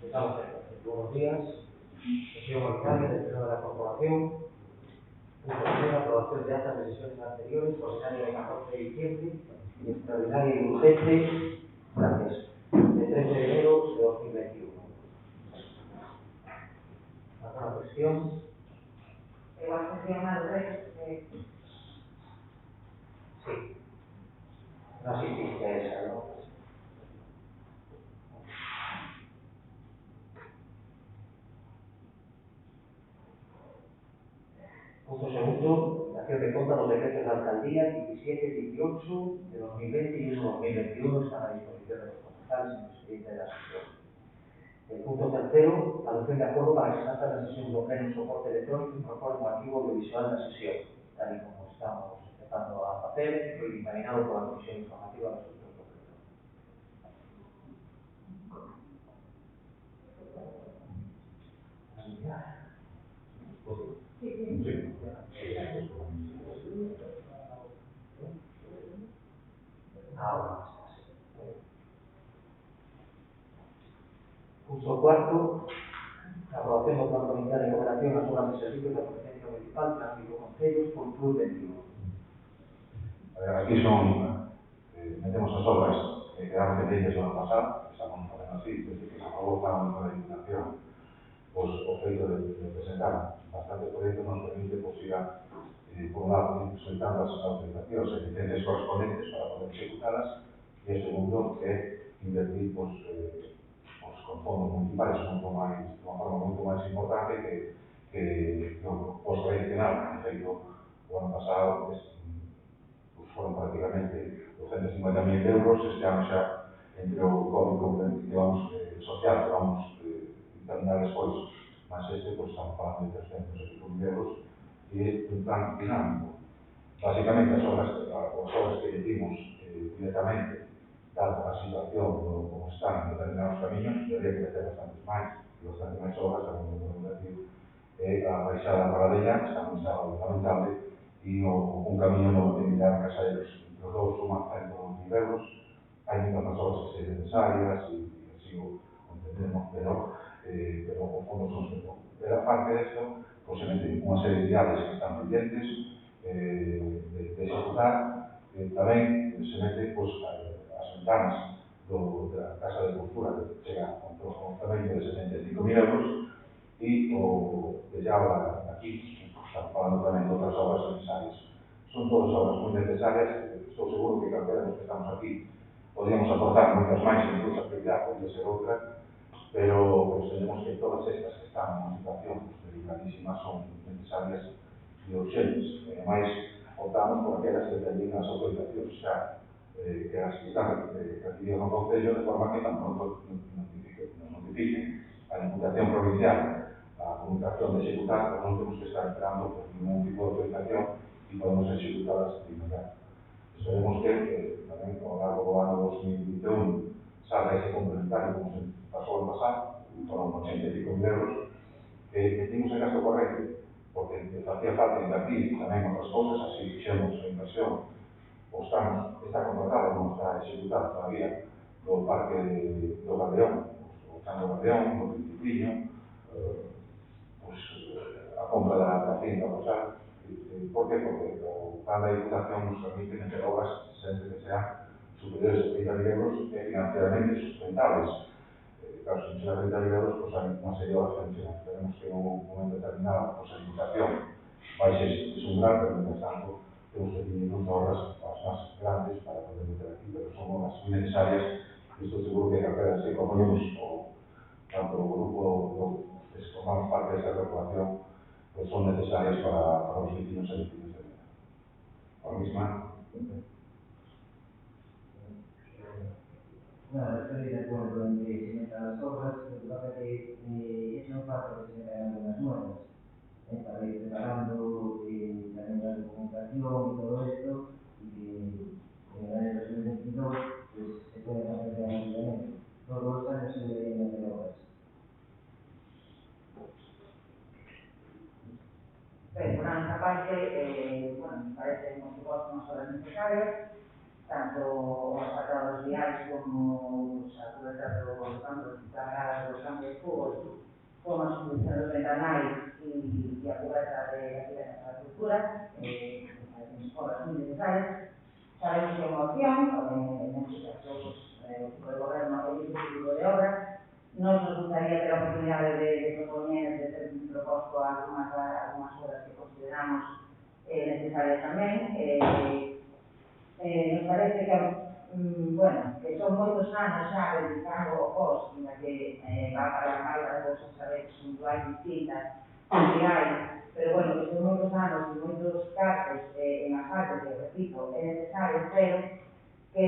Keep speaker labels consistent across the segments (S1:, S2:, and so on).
S1: Estamos en buenos días. Sesión ordinaria del Pleno de la Corporación. Punto primero, aprobación de actas de sesiones anteriores, ordinaria de 14 de diciembre y extraordinaria y urgente, gracias, de 13 de enero de 2021. ¿Alguna cuestión?
S2: La sesión anterior.
S1: Sí. No asististe a esa, ¿no? Punto segundo, la acción de contra los decretos de la alcaldía 17 y 18 de 2020 y 1 de 2021 están a disposición de los concejales en el expediente de la sesión. El punto tercero, adopción de acuerdo para que se haga la sesión bloquee un soporte electrónico y incorpore un archivo audiovisual de la sesión, tal y como estamos empezando a hacer, y dictaminado por la Comisión Informativa de Asuntos Ahora. Punto cuarto, aprobación del Plan Provincial de Cooperación a las obras y servicios de competencia municipal, tráfico, concellos, cultura y vendido.
S3: Aquí metemos as obras que quedaron pendientes do ano pasado, que estamos facendo así, desde que se aprobou o plan de Diputación, pues o feito de presentar bastantes proyectos nos permite ir a, por un lado, ir solicitando as autorizacións e licencias correspondentes para poder executalas, e o segundo é invertir con fondos municipais de unha forma moito máis importante que os tradicional. De feito, o ano pasado foron prácticamente 250.000 euros, este ano xa entre o COVID que vamos social, que vamos terminar despois, mas estamos falando de 300.000 euros, e é un plan dinámico. Basicamente, as obras que dimos directamente, dada a situación como están en determinados camiños, debería que meter bastantes máis obras, como podemos decir, a baixada da Paradella está en un estado lamentable, e un camiño no Milán Casaderos, entre os dous suma 100.000 euros. Hai moitas obras que sean necesarias e así o entendemos, pero o fondo son os que son. Pero aparte disto, se meten unha serie de viales que están pendientes de executar. Tamén se mete as ventanas da Casa de Cultura, que chega a un tamaño de 75.000 euros, e de llave aquí, estamos falando tamén de outras obras necesarias. Son todas obras moi necesarias, estou seguro que calquera dos que estamos aquí podríamos aportar moitas máis, incluso a actividade podría ser outra, pero entendemos que todas estas que están en unha situación delicadísima son necesarias e urgentes. E ademais, optamos por aquelas que teñen as autorizacións xa, que as que están recibidas no Concello, de forma que tan pronto nos notifiquen a Diputación Provincial a comunicación de executar, pues non temos que estar esperando por ningún tipo de autorización e podemos executarlas de inmediato. Esperemos que tamén ao largo do ano 2021 salga ese complementario como se pasou ano pasado, foron 85.000 euros, que metimos en gasto corrente, porque facía falta invertir tamén outras cousas, así fixemos a inversión, está contratado, non está executado todavía, do Parque do Galdeón, o Chan do Galdeón, do Principiño, a compra da cinta posal. Por que? Porque o plan da Diputación nos permite meter obras sempre que sean superiores a 30.000 euros e financieramente sustentables. Claro, se chega a 30.000 euros, pues hai unha serie de obras que non chegan. Esperemos que en un momento determinado, pues a Diputación baixe ese umbral, pero mientras tanto temos que tener obras más grandes para poder meter aquí, pero son obras muy necesarias y estoy seguro que calquera se proponemos, tanto o grupo que formamos parte de esta corporación, pues son necesarias para los vecinos y vecinos de Mena. Ahora misma.
S4: Bueno, estoy de acuerdo en que se metan las obras, pero creo que es falta que se metan algunas nuevas, para ir preparando también la documentación y todo esto, y que en el año 2022 pues, se pueden hacer rápidamente. Todos los años se deberían meter obras.
S2: Por nuestra parte, me parece como unas obras necesarias, tanto los apartados viales como la cobertura de los campos ventanales y a cubierta de aquí de la infraestructura, parecen obras muy necesarias. Sabemos que es una opción, en este caso, el tipo de gobierno elige este tipo de obras. Nos gustaría ter a oportunidade de proponer, de ter proposto algunas obras que consideramos necesarias tamén. Nos parece que, que son moitos anos xa dedicando o POS, na que va para varias cousas a veces puntuais distintas que hai, pero que son moitos anos e moitos casos en asfalto que, repito, é necesario, pero que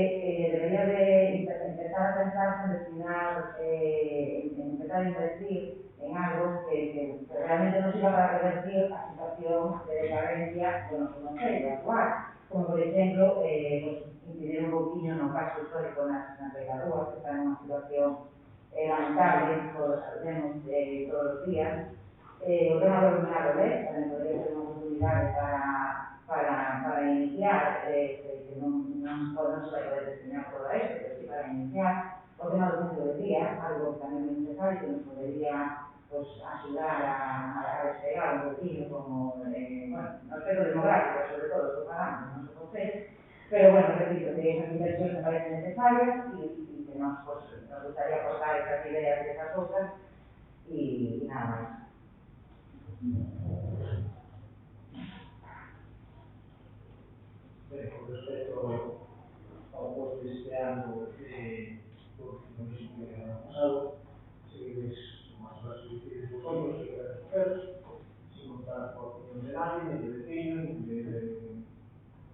S2: debería de empezar a pensar en destinar, empezar a invertir en algo que realmente nos sirva para revertir a situación de decadencia do noso concello actual, como por exemplo, incidir un pouquinho no caso histórico nas Regarúas, que está nunha situación lamentable, todos sabemos todos os días. O tema do alumnado, tamén podría ser unha oportunidade para iniciar, que non se vai poder destinar todo a eso, pero sí para iniciar. O tema do centro de día, algo tamén moi necesario que nos podería axudar a despegar un poquinho como, no aspecto demográfico, sobre todo, estou falando, non se pode, pero repito, que esas inversiones me parecen necesarias e que nos gustaría aportar estas ideas e estas outras e nada máis.
S5: Con respecto ao post deste ano, todo o mismo que el ano pasado, seguides como as horas que decides vosotros, que quedan recogeros, sin contar coa opinión de nadie, ni de veciño, ni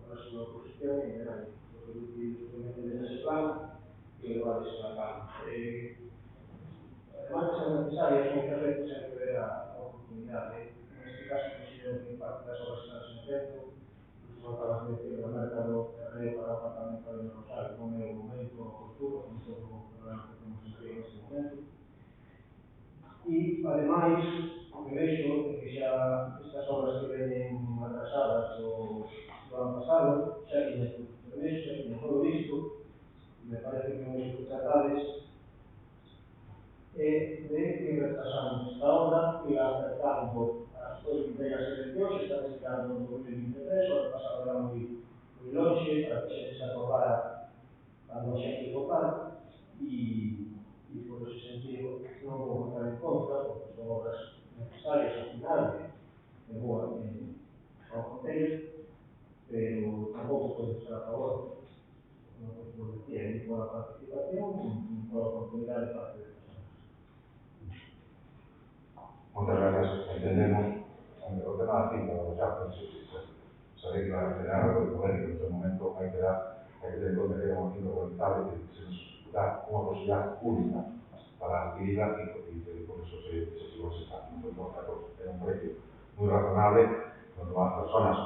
S5: por a súa oposición, ni de nadie. Lo que decides totalmente desde ese plan e levades a cabo. Además de ser necesarias, moitas veces hai que ver a oportunidade. Neste caso, considero que parte das obras están sen efecto. Non acabas de decir do mercado terreo para o apartamento de Rosario, non é o momento oportuno, con todo o problema que temos aquí neste momento. E, ademais, o que vexo é que xa estas obras que venen atrasadas do ano pasado, xa tiñen todo previsto, xa tiñen todo listo, e me parece que o único que tratades é de ir retrasando esta obra e acercando as policías eleccións, está destinado en 2023, o ano pasado era moi longe, para que a xente se acordara cando a xente votar, e por ese sentido non vou votar en contra, porque son obras necesarias ao final, e boa ao concello, pero tampouco pode estar a favor, como decía, ni pola participación, ni pola oportunidade de parte de personas.
S3: Muchas gracias. Entendemos o tema da cinta, sabéis que va a generar algo de polémico en este momento. Hay que tener en cuenta que era una cinta voluntariamente que se nos da una posibilidad única para adquirirla y por eso se sigo ese plan. No fue por otra cosa, era un precio muy razonable, donde las personas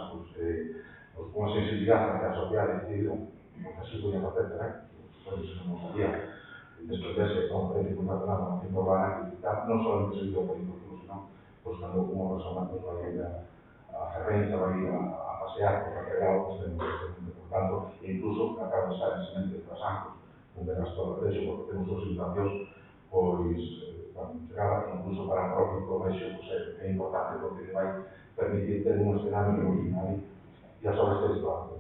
S3: con una sensibilidad hacia la sociedad decidieron, porque así podían hacer también, por eso no sabía, desprenderse a un precio muy razonable, una cinta urbana que no solamente se dio por inclusivo, sino pues cuando una persona pues, va a ir a Ferreña, va a ir a pasear por la Real, por tanto, incluso acaba de estar en semente de Trasancos, donde gastou de eso, porque temos os espacios, pois, chegada, incluso para o propio colexio, pues, é importante porque vai permitir ter un escenario revolucionario e as obras que son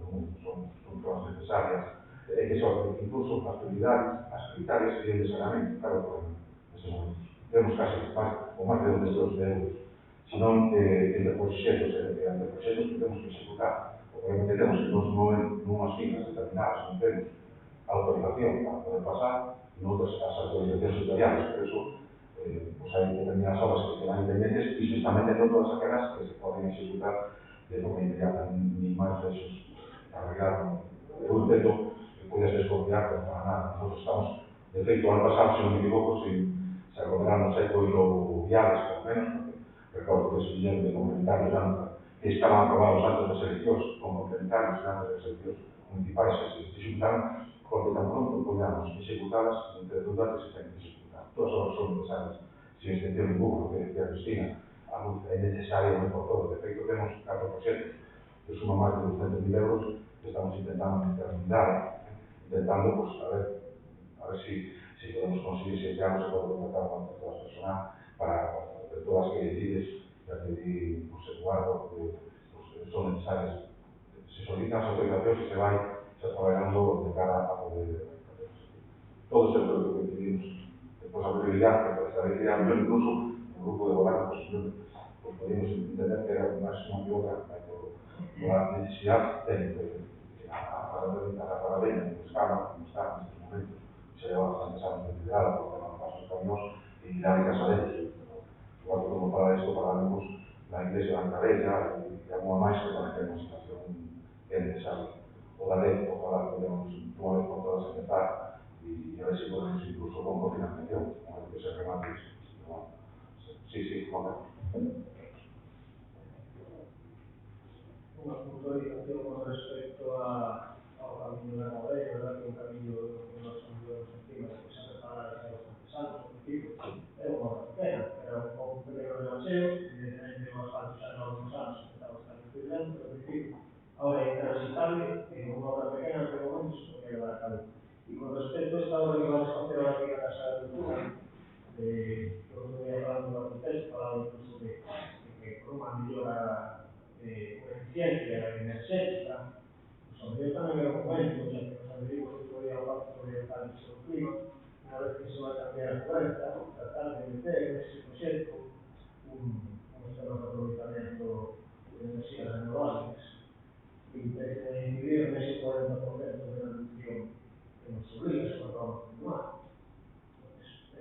S3: todas necesarias, que son incluso as prioritarias serían de saneamento, claro, por estes momentos. Temos casi máis de 2 millones de euros, senón entre proxectos que temos que executar. Obviamente temos que nos mover nunhas finas determinadas, non temos autorización para poder pasar, e noutras as autorizacións sectoriales, por eso pues hai determinadas obras que quedan independentes e se están metendo todas aquelas que se poden executar de forma inmediata, ni máis de esos. Na realidad, eu intento que podes desconfiar, pero para nada. Nosotros estamos, de feito, ano pasado, se non me equivoco, se aglomeraron 7 ou 8 viales, por menos, porque recordo que se viñeron de complementarios que estaban aprobados antes das eleccións, con complementarios antes das eleccións municipais, se xuntaron, porque tan pronto podamos executadas, entre dudas que se ten que executar. Todas as obras son necesarias, sin excepción ninguna, que decía Cristina, a luz é necesaria non por todo. De feito, temos 4 proxectos que suman máis de 200.000 euros que estamos intentando terminar, intentando, pues, a ver si podemos conseguir, si este ano se pode contratar con todas as personas para pero todas que decides, ya te di, pues, Eduardo, pues, son necesarias. Se solicitan as autorizacións e se vai traballando de cara a poder todo ese proyecto que pedimos. Despois a prioridade que establecía, incluso no grupo de goberno, pues podemos entender que era máis unha que outra, pola necesidade técnica a Rabadeña, en escala, como está nestes momentos, se leva bastantes anos de liderado por tema do paso dos camións e mirar de casa deles. Igual que como para isto, pararemos na iglesia da Cabella e alguma máis que para que é unha situación que é necesaria. O da lei, ojalá podemos tomar vez por todas empezar e a ver se podemos incluso con cofinanciación, como que se remate isto. Sí, vamos.
S5: Unha puntualización con respecto ao camiño da Cabella, verdad que é un camiño que nós andamos encima de que se prepara xa bastantes anos, ao principio, é unha obra pequena, era un pequeno relancheo, evidentemente o asfalto xa en algunos anos empezaba a estar muy lento, pero ao principio ahora é transitable, é unha obra pequena en aquel momento se podía levar a cabo. E con respecto a esta obra que vamos a facer ahora aquí na Casa da Cultura, que eu venía falando do arquitecto, falaba incluso de que por unha mellora unha eficiencia enerxética, pues, sobre eu tamén era un momento, xa que nos adherimos outro día ao Pacto Ambiental sobre o Clima, unha vez que se vai cambiar a coberta, tratar de meter nese proxecto un sistema de aproveitamento de enerxías renovables que intente incidir nese 40% de reducción que nos obliga se nos vamos a continuar.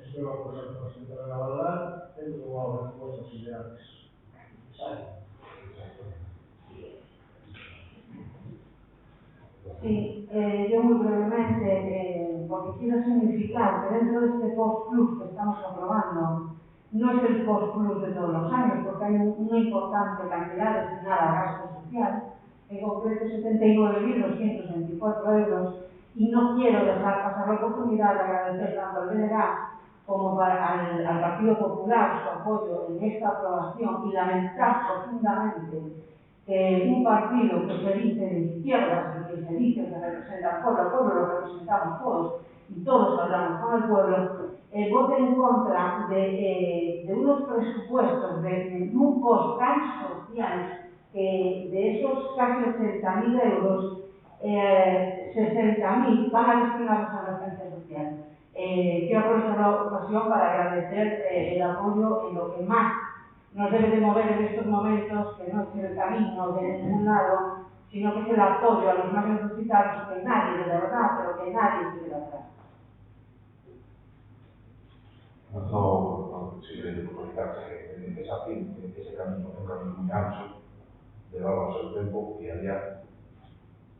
S5: Eso é unha cosa que nos tentarán a valorar dentro de unha obra que vos considerades necesaria.
S2: Sí, yo muy brevemente, porque quiero significar que dentro de este post-plus que estamos aprobando, no es el post-plus de todos los años, porque hay una importante cantidad destinada a gasto social, en concreto 79.224 euros, y no quiero dejar pasar la oportunidad de agradecer tanto al BNG como al Partido Popular su apoyo en esta aprobación y lamentar profundamente que un partido que se dice de izquierdas y que se dice que representa al pueblo lo representamos todos y todos hablamos con el pueblo, vote en contra de unos presupuestos de un costo tan social que de esos casi 80.000 euros, 60.000 van a destinados a la emergencia social. Quiero aprovechar la ocasión para agradecer el apoyo en lo que más nos debe de mover en estos momentos, que no es el camino de ningún lado, sino que es el apoyo a los más necesitados, que nadie, de verdad, pero que nadie se queda atrás.
S3: No sirve de oportunidad que ese camino é un camino moi ancho, levaba o seu tempo e había,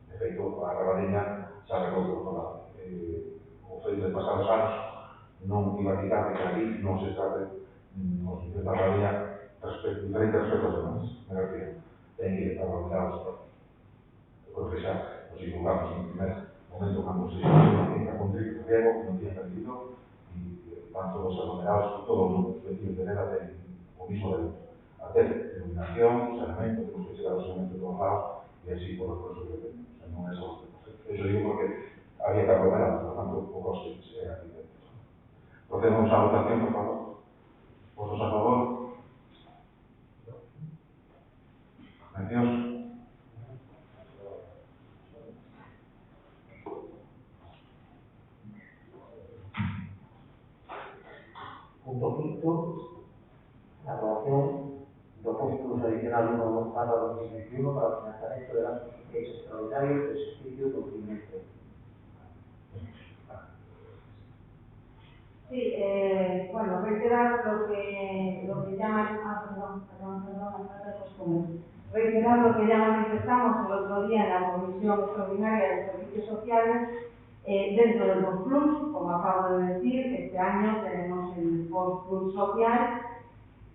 S3: de feito, a Rabadeña se arreglou por toda. O feito de pasar os anos non iba a quitar que aquí non se trate nos de Rabadeña diferente respecto aos demais. Me refiero, ten que estar valorados. Eu creo que xa nos equivocamos no primer momento cando se hizo a Contributo Riego, que non tiña perdido, e van todos aglomerados, todos os vecinos de Neda ten o mismo derecho a ter iluminación, saneamento, temos que chegar ao saneamento de todos lados, e así por os recursos que tenemos. O sea, non é só eso digo porque había que aglomerar, por tanto, o coste se é aquí dentro. Procedemos a votación, por favor. Votos a favor. Abstencións.
S1: Punto quinto, la aprobación do post-plus adicional 1/2021 para el financiamiento de gastos sociales extraordinarios del ejercicio 2020.
S2: Sí, bueno, reiterar lo que ya reiterar lo que ya manifestamos el otro día en la Comisión Extraordinaria de Servicios Sociales. Dentro del post-plus, como acabo de decir, este año tenemos el post-plus social,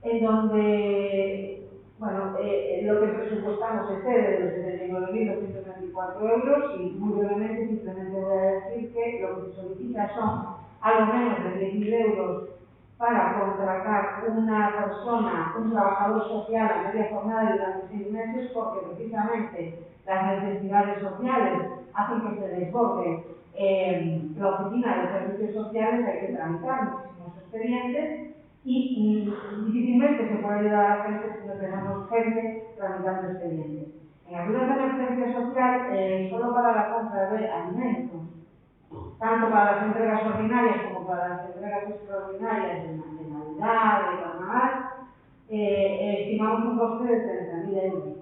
S2: en donde, bueno, lo que presupuestamos excede de los 79.224 euros y muy brevemente simplemente voy a decir que lo que se solicita son algo menos de 10.000 euros para contratar una persona, un trabajador social a media jornada durante 6 meses, porque precisamente las necesidades sociales hacen que se desborde la oficina de servicios sociales, hay que tramitar muchísimos expedientes, y difícilmente se puede ayudar a la gente si no tenemos gente tramitando expedientes. En ayudas de emergencia social, solo para la compra de alimentos, tanto para las entregas ordinarias como para las entregas extraordinarias de Navidad, de Carnaval, estimamos un coste de 30.000 euros.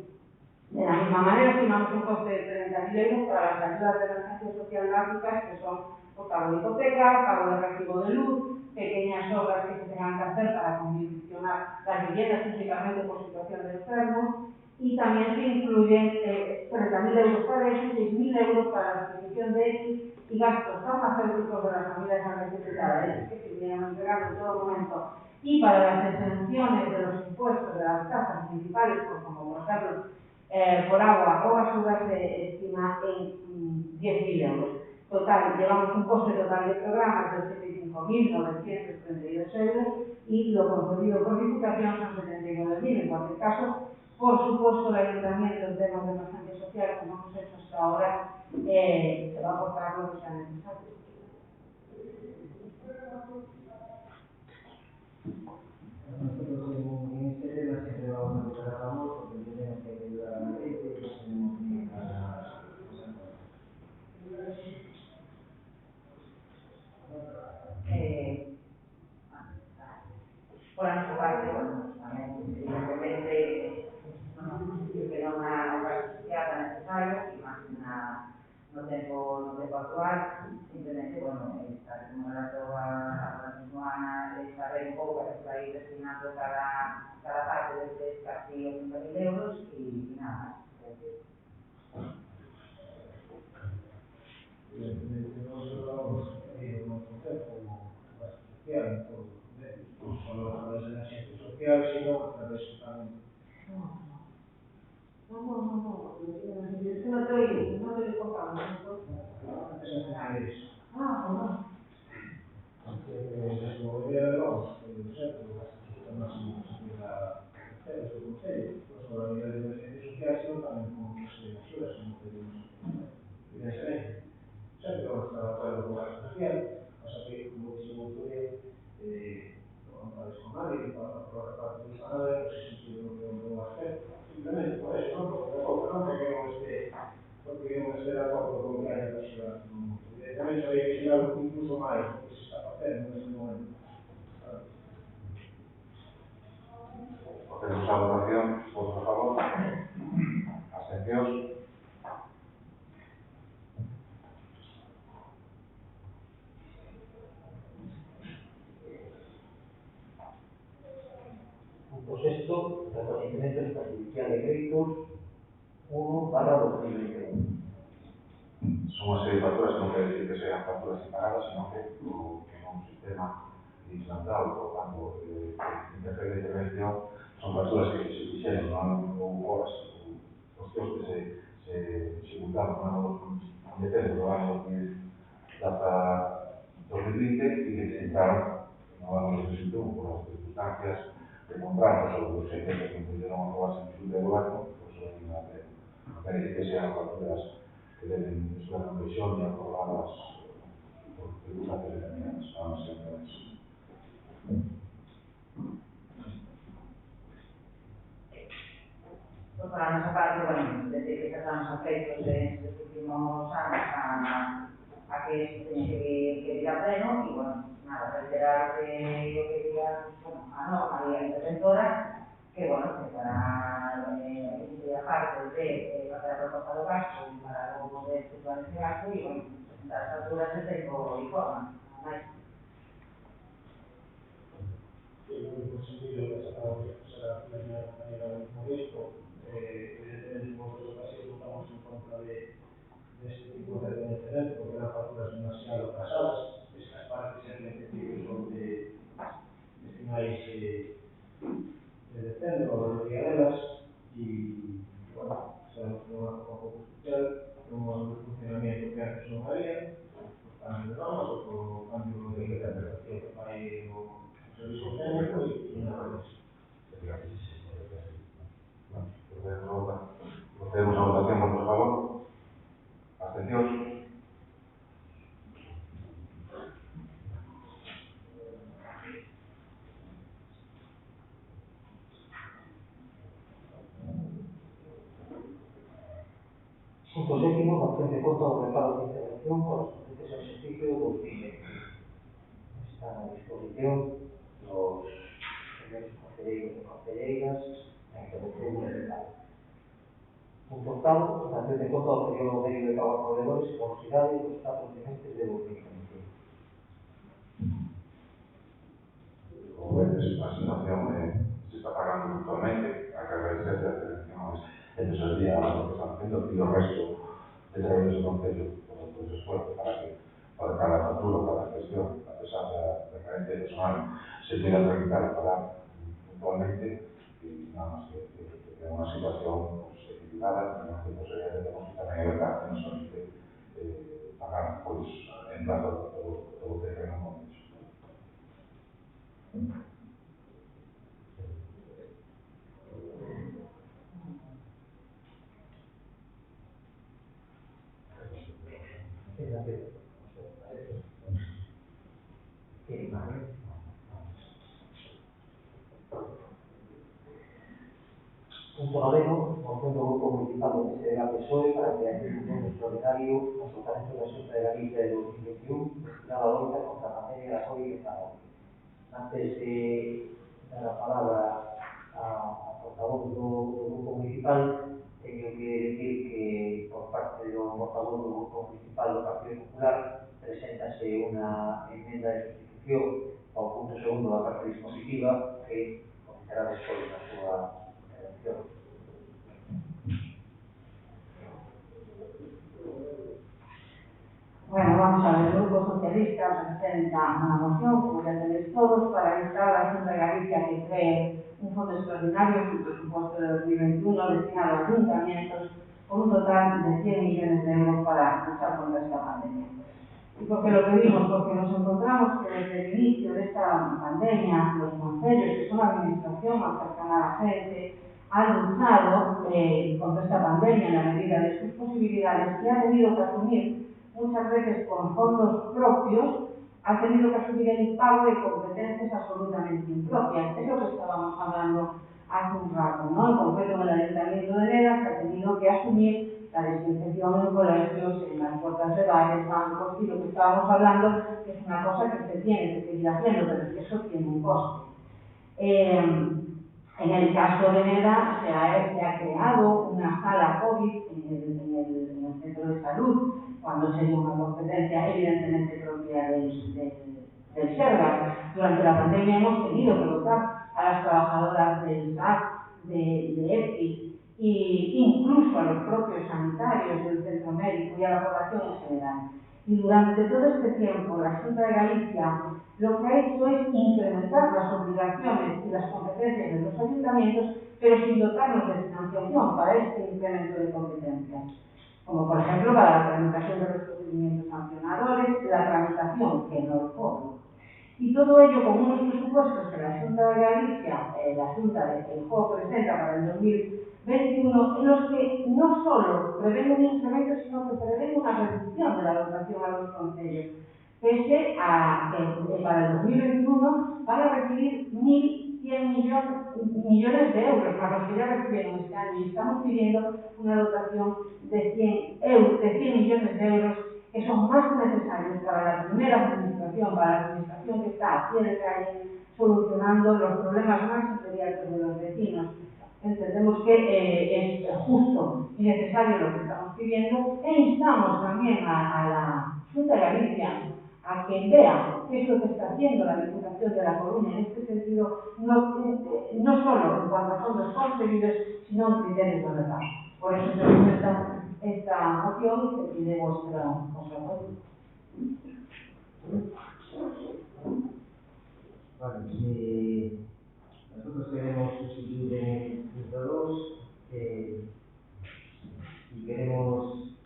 S2: De la misma manera, estimamos un coste de 30.000 euros para las ayudas de emergencia social básicas, que son por pago de hipoteca, pago de recibo de luz, pequeñas obras que se tengan que hacer para condicionar las viviendas, principalmente por situación de enfermos, y también se incluyen 30.000 euros para eso y 6.000 euros para la adquisición de X y gastos farmacéuticos de las familias más necesitadas, que se vienen entregando en todo momento, y para las exenciones de los impuestos de las tasas municipales, como por ejemplo por agua o basura, se estima en 10.000 euros. Total, llevamos un coste total de programas de 85.932 euros y lo concedido por Diputación son 79.000. En cualquier caso, por supuesto, el ayuntamiento en temas de emergencia social, como hemos hecho hasta ahora, se va a aportar lo que sea necesario.
S4: Nosotros en este tema siempre vamos a votar a favor porque tenemos que ayudar a la gente y no tenemos que ir a las cosas.
S2: Por nuestra parte, bueno, también, evidentemente, que era una obra social necesaria y más no tengo actual, simplemente, bueno, estar como relato a la misma Ana, saber un poco que se va a ir destinando cada parte de este casi 80.000 euros y nada más.
S5: Evidentemente, nosotros vamos a ir a un concepto más social en todos los medios, no solo a través de la asistencia social, sino a través también.
S2: No, es que no te oí contando.
S5: Antes de eso.
S2: No.
S5: Desde o gobierno, no sei, o máximo que se o Consello, non só a nivel de emergencia social, sino tamén con as axudas, como pedimos, evidentemente. Sempre vamos a estar de acordo con a social, pasa que, como dixo o outro día, non falas con nadie, para o reparto dos panaderos, se sentido no aspecto. Simplemente por eso, non por outra cousa, non porque non este de acordo con que haya axudas no mundo. Evidentemente, había que chegar incluso máis do que se está facendo neste momento.
S3: Procedemos a votación. Votos a favor. Abstencións.
S1: Punto sexto, reconocimiento extrajudicial de créditos 1/2021.
S3: Son unha serie de facturas, non quere decir que sean facturas impagadas, sino que un sistema implantado por tanto interferencia de intervención son facturas que se fixeron no ano ou horas os teus que se executaron no ano 2020 do ano 2020 e que se entraron no ano 2021 por as circunstancias de contratos ou dos secretos que pudieron aprobarse en junta de gobierno, pues non quere decir que sean facturas que deben estar en prisión y aprobadas por circunstancias determinadas. Vamos a ver eso.
S2: Pues para nuestra parte, bueno, desde que estamos afectos en estos últimos años a que esto tenía que ir a pleno y bueno, nada, reiterar lo que diga a Norma y a la interventora, que bueno, que para aparte de hacer propuesta de gasto y para luego poder efectuar ese gasto y bueno, presentar las facturas de tiempo y forma.
S5: Sí, en el sentido que se acaba de expresar a manera del modesto, evidentemente en otras ocasiones votamos en contra de este tipo de reconocimiento porque eran facturas demasiado atrasadas. Estas partes en principio son de finais de decembro ou de día delas e, bueno, sabemos que é unha pouco especial, un modo de funcionamiento que antes non había, por cambio de normas ou por cambio de interpretación que fai o servicio técnico e nada máis.
S3: Procedemos a votación. Votos a favor. Abstencións.
S1: último, la opción de conta do reparo de intervención correspondentes ao exercicio 2020. Está a disposición dos señores concelleiros e concelleiras na intervención de reparo. Punto octavo, la acción de conta do período medio de pago a proveedores e morosidade dos 4 trimestres de 2021.
S3: Como vedes, a situación se está pagando puntualmente, hay que agradecerse las intervenciones de tesorería a lo que están haciendo y el resto de trabaladores del Concello por su esfuerzo para cada factura, cada gestión, a pesar de la carencia de personal, se pueda tramitar y pagar puntualmente y nada más que una situación pues, equilibrada, en la que tenemos que también alertar que no solamente pagar pues, en plazo todo lo que tenemos hecho.
S1: Punto noveno, moción do Grupo Municipal do PSDG-PSOE para a creación dun fondo extraordinario nos orzamentos da Xunta de Galicia de 2021 destinado a loita contra a pandemia da COVID-19. Antes de dar a palabra a portavoz do Grupo Municipal, teño que decir que por parte do portavoz do Grupo Municipal do Partido Popular preséntase unha emenda de sustitución ao punto segundo da parte dispositiva que comentará despois na súa intervención.
S2: Bueno, vamos a ver, el Grupo Socialista presenta una moción, como ya tenéis todos, para instar a la Xunta de Galicia que cree un fondo extraordinario en su presupuesto de 2021 destinado a ayuntamientos con un total de 100 millones de euros para luchar contra esta pandemia. ¿Y por qué lo pedimos? Porque nos encontramos que desde el inicio de esta pandemia, los concellos, que son la administración más cercana a la gente, han luchado contra esta pandemia en la medida de sus posibilidades y han tenido que asumir muchas veces con fondos propios, han tenido que asumir el pago de competencias absolutamente impropias. Es lo que estábamos hablando hace un rato, ¿no? En concreto, en el Ayuntamiento de Leda se ha tenido que asumir la desinfección en colegios, en las puertas de bares, bancos, y lo que estábamos hablando es una cosa que se tiene que seguir haciendo, pero que eso tiene un coste. En el caso de Leda se ha creado una sala COVID en el centro de salud, cuando sería una competencia evidentemente propia del Sergas. Durante la pandemia hemos tenido que dotar a las trabajadoras del SAC, de EPI, e incluso a los propios sanitarios del centro médico y a la población en general. Y durante todo este tiempo la Xunta de Galicia lo que ha hecho es incrementar las obligaciones y las competencias de los ayuntamientos, pero sin dotarnos de financiación para este incremento de competencias. Como por ejemplo para la tramitación de los procedimientos sancionadores, la tramitación que no lo cobra. Y todo ello con unos presupuestos que la Xunta de Galicia, la Xunta de Feijóo presenta para el 2021, en los que no solo prevén un incremento, sino que prevén una reducción de la dotación a los concellos, pese a que para el 2021 van a recibir 1.100 millones de euros, más los que ya recibieron este año, y estamos pidiendo una dotación de 100 millones de euros, que son más que necesarios para la primera administración, para la administración que está a pie de calle, solucionando los problemas más inmediatos de los vecinos. Entendemos que es justo y necesario lo que estamos pidiendo, e instamos también a la Xunta de Galicia a que vea qué es lo que está haciendo la Diputación de La Coruña en este sentido, no solo en cuanto a fondos conseguidos, sino en criterios de reparto. Por eso se presenta esta moción y se pide vuestro apoyo.
S4: Vale, nosotros queremos sustituir en el punto 2 y queremos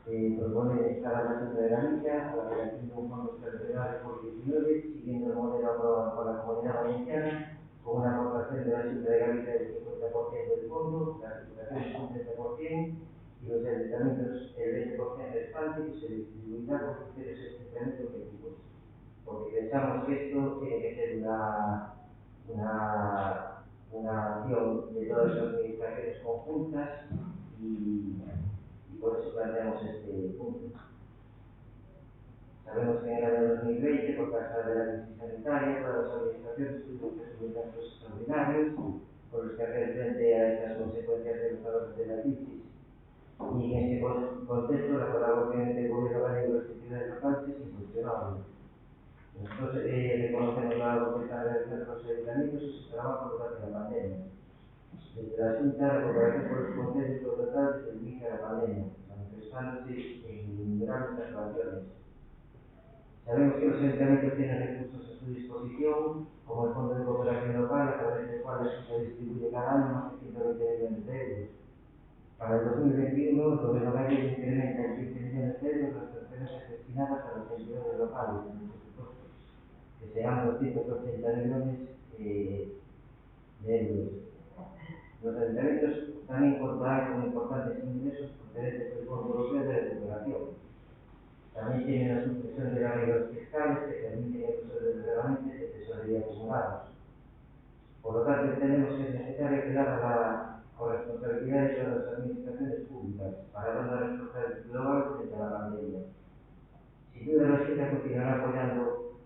S4: proponer instar a la Xunta de Galicia a la creación de un fondo extraordinario por 19, siguiendo el modelo aprobado por la Comunidad Valenciana, con una aportación de la Xunta de Galicia del 50% del fondo, las diputaciones un 30% y los ayuntamientos el 20% restante, que se distribuirá con criterios estrictamente objetivos. Porque pensamos que esto tiene que ser una acción de todas las administraciones conjuntas y por eso planteamos este punto. Sabemos que en el año 2020, por causa de la crisis sanitaria, todas las administraciones tuvieron que asumir gastos extraordinarios por los que hacer frente a estas consecuencias devastadoras de la crisis. Y en este contexto, la colaboración entre el gobierno gallego y las entidades locales es incuestionable. Nosotros reconocemos la voluntad de realizar los ayuntamientos y su trabajo durante la pandemia. Desde la Junta, la cooperación con los concellos fue total desde el inicio de la pandemia, manifestándose en grandes actuaciones. Sabemos que los ayuntamientos tienen recursos a su disposición, como el Fondo de Cooperación Local, a través del cual se distribuye cada año más de 120 millones de euros. Para el 2021, el gobierno gallego incrementa en 15 millones de euros las transferencias destinadas a las entidades locales en los presupuestos, que serán 280 millones de euros. Los ayuntamientos también contarán con importantes ingresos procedentes del Fondo Europeo de Recuperación. También tienen la supresión de las reglas fiscales que permiten el uso de reglamentos de tesorería acumulados. Por lo tanto, entendemos que es necesario crear la corresponsabilidad de todas las administraciones públicas para dar una respuesta global frente a la pandemia. Sin duda, la Junta continuará apoyando,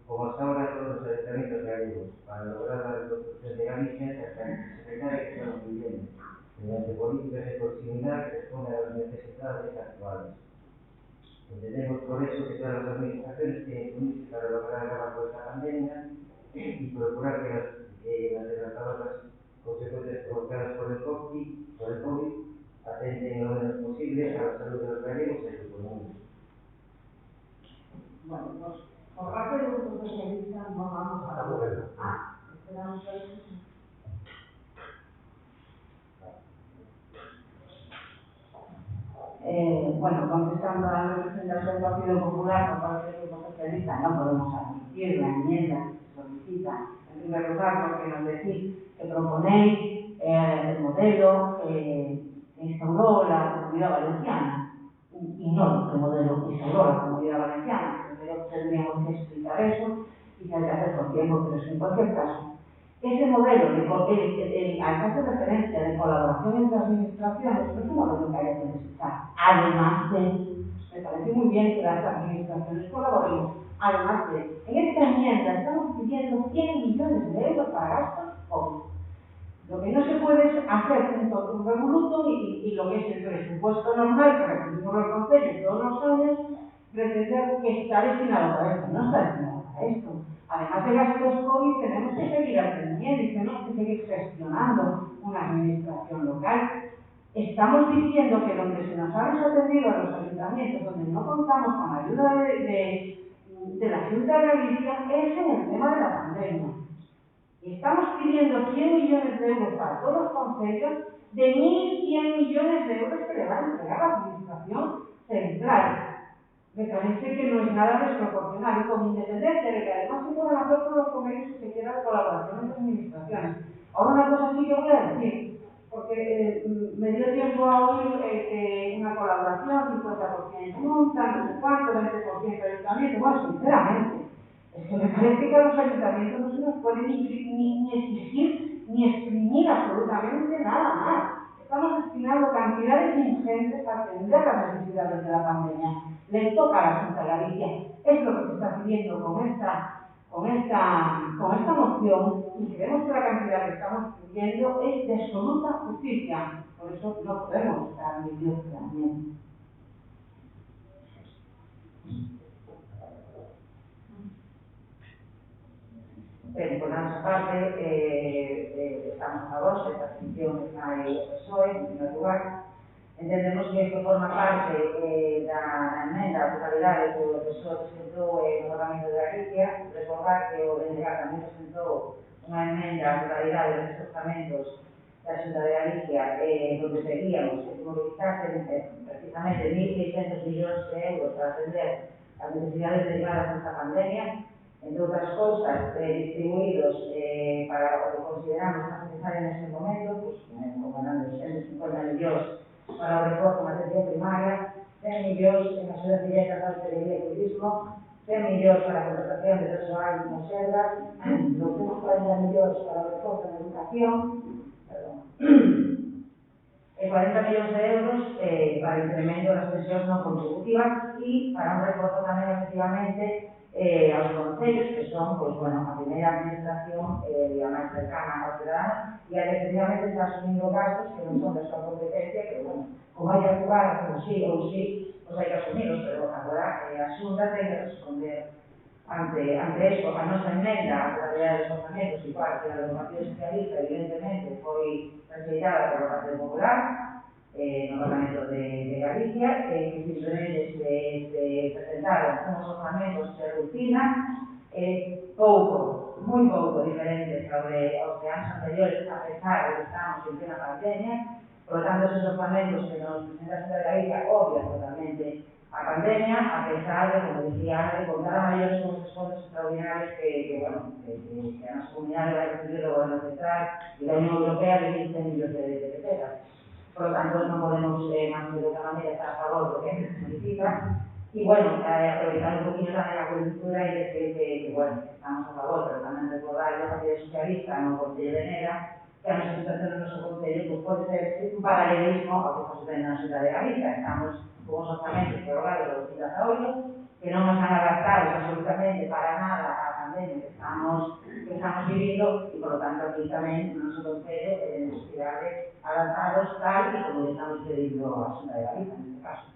S4: como hasta ahora, a todos los ayuntamientos gallegos para lograr la reconstrucción de Galicia en la crisis sanitaria que estamos viviendo, mediante políticas de proximidad que respondan a las necesidades actuales. Entendemos por eso que todas las administraciones tienen que unirse para lograr acabar con esta pandemia y procurar que las devastadoras consecuencias provocadas por el COVID atenten lo menos posible a la salud de los gallegos y a su economía.
S2: Bueno, pues por parte del Grupo Socialista no vamos a votar. Esperamos a eso. Bueno, contestando a la representación del Partido Popular por parte del Grupo Socialista, no podemos admitir la enmienda que se solicita. En primer lugar, porque nos decís que proponéis el modelo que instauró la Comunidad Valenciana y no el modelo que instauró la Comunidad Valenciana. Primero tendríamos que explicar eso y se hay que hacer con tiempo, pero en cualquier caso. Ese modelo al que hace referencia de colaboración entre administraciones no es un modelo que haya que desechar. Además me parece muy bien que las administraciones colaboremos. Además en esta enmienda estamos pidiendo 100 millones de euros para gastos COVID. Lo que no se puede es hacer un revoluto y lo que es el presupuesto normal que recibimos los consejos todos los años, pretender que está destinado para esto. No está destinado para esto. Además de gastos COVID, tenemos que seguir atendiendo y tenemos que seguir gestionando una administración local. Estamos diciendo que donde se nos ha desatendido a los ayuntamientos, donde no contamos con la ayuda de la Junta de Galicia, es en el tema de la pandemia. Y estamos pidiendo 100 millones de euros para todos los consejos, de 1.100 millones de euros que le van a entregar a la administración central. Me parece que no es nada desproporcionado, y con independencia de que además se puedan hacer todos los convenios que se quieran de colaboración entre administraciones. Ahora una cosa sí que voy a decir, porque me dio tiempo a oír una colaboración, 50% junta, no sé cuánto, 20% ayuntamiento. Bueno, sinceramente, es que me parece que a los ayuntamientos no se nos puede ni exigir ni exprimir absolutamente nada más. Estamos destinando cantidades ingentes a atender las necesidades de la pandemia. Les toca a la Junta de Galicia. Es lo que se está pidiendo con esta moción, y creemos que la cantidad que estamos pidiendo es de absoluta justicia. Por eso no podemos admitir también. Bien, por nuestra parte, estamos a favor de esta petición que trae el PSOE, en primer lugar. Entendemos que esto forma parte de la enmenda a totalidade que o PSOE presentou no Parlamento de Galicia. Recordar que o BNG tamén presentou unha enmenda a totalidade dos orzamentos da Xunta de Galicia, donde pedíamos que se movilizasen precisamente 1.600 millóns de euros para atender as necesidades derivadas desta pandemia, entre outras cousas, distribuídos para o que consideramos máis necesario neste momento, pues, como eran 250 millóns para o reforzo na atención primaria, 100 millóns en axudas directas da hostelería e turismo, 100 millóns para a contratación de persoal nas sergas, 240 millóns para o reforzo na educación, e 40 millóns de euros para o incremento das pensións non contributivas e para un reforzo tamén, efectivamente, aos concellos, que son, pois, bueno, a primeira administración e a máis cercana aos ciudadanos, e a que efectivamente está asumindo gastos que non son de súa competencia, que, bueno, como hai que actuar, como sí ou sí, pois hai que asumirlos, pero agora a Xunta ten que responder ante eso. A nosa emenda a totalidade dos orzamentos, igual que a do Partido Socialista, evidentemente, foi rexeitada polo Partido Popular no Parlamento de Galicia, que simplemente se presentaron uns orzamentos de rutina pouco, moi pouco diferentes aos de anos anteriores, a pesar de que estamos en plena pandemia. Por lo tanto, esos orzamentos que nos presenta a Xunta de Galicia obvian totalmente a pandemia, a pesar de, como decía Ana, de contar a mayores con estos fondos extraordinarios que a nosa comunidade vai recibir do Goberno Central e da Unión Europea de 15 millóns de pesetas. Por lo tanto, non podemos, máis de outra maneira, estar a favor do que se solicita. E, bueno, aprovechar un poquinho tamén a coyuntura e decir que, bueno, estamos a favor, pero tamén recordar o Partido Socialista no Concello de Nera, que a nosa situación no noso Concello pues, pode ser un paralelismo ao que se ven na Xunta de Galicia. Estamos con os orzamentos prorrogados do 2018, que non nos han adaptado absolutamente para nada á pandemia que estamos vivindo, e, por lo tanto, aquí tamén no noso Concello tenemos que darle adaptados tal e como le estamos pedindo a Xunta de Galicia, neste caso.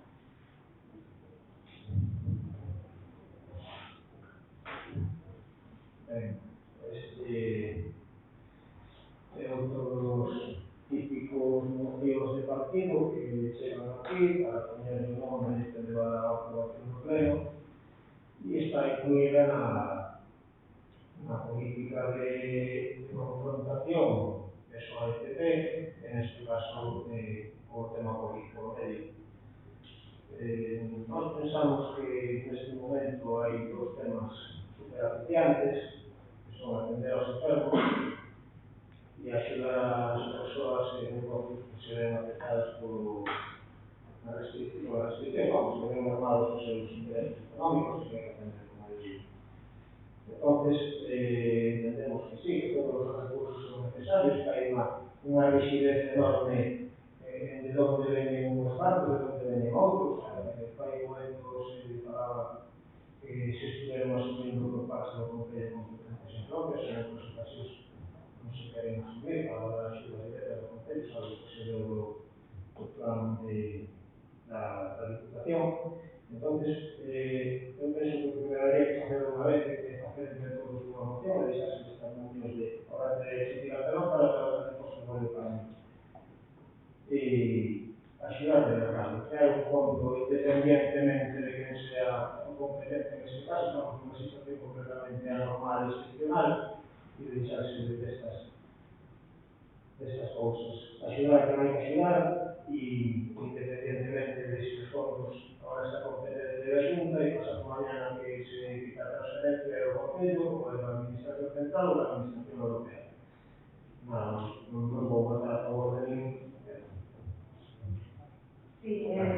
S5: Outros típicos motivos de partido que chegan aquí para poñer o nome e levar a aprobación do pleno, e está incluída na política de confrontación de PSOE-PP, en este caso o tema político medio. Nós pensamos que neste momento hai dos temas superaficiantes, que son atender aos enfermos e axudar as persoas que se ven afectadas por a restricción, vamos, que ven mermados os seus intereses económicos e que atender como ellos. Entonces, entendemos que sí, que todos os recursos son necesarios, que hai unha rigidez enorme de onde venen uns barcos, de onde venen outros. Fai un momento se falaba que se estiveron asumindo por parte do Concello competencias impropias, en outras ocasións non se queren asumir para dar axuda directa do Concello, salvo que se deu do plan da Diputación. Entonces, eu penso que o que debería que facer unha vez é facer entre todos unha moción e deixarse estas mocións de ahora de existir a pelota, pero que despois se vuelve para mí. E axudar de verdade, crear un fondo independientemente de quen sea o competente en este caso, estamos nunha situación completamente anormal e excepcional, e deixarse destas cousas. Axudar a quen hai que axudar, e independientemente de se os fondos ahora esta competencia da Xunta e pasado mañana que se quita a transferencia do Concello ou da Administración Central ou da Administración Europea. Nada, non vou votar a favor de ningún.
S2: Sí, bueno,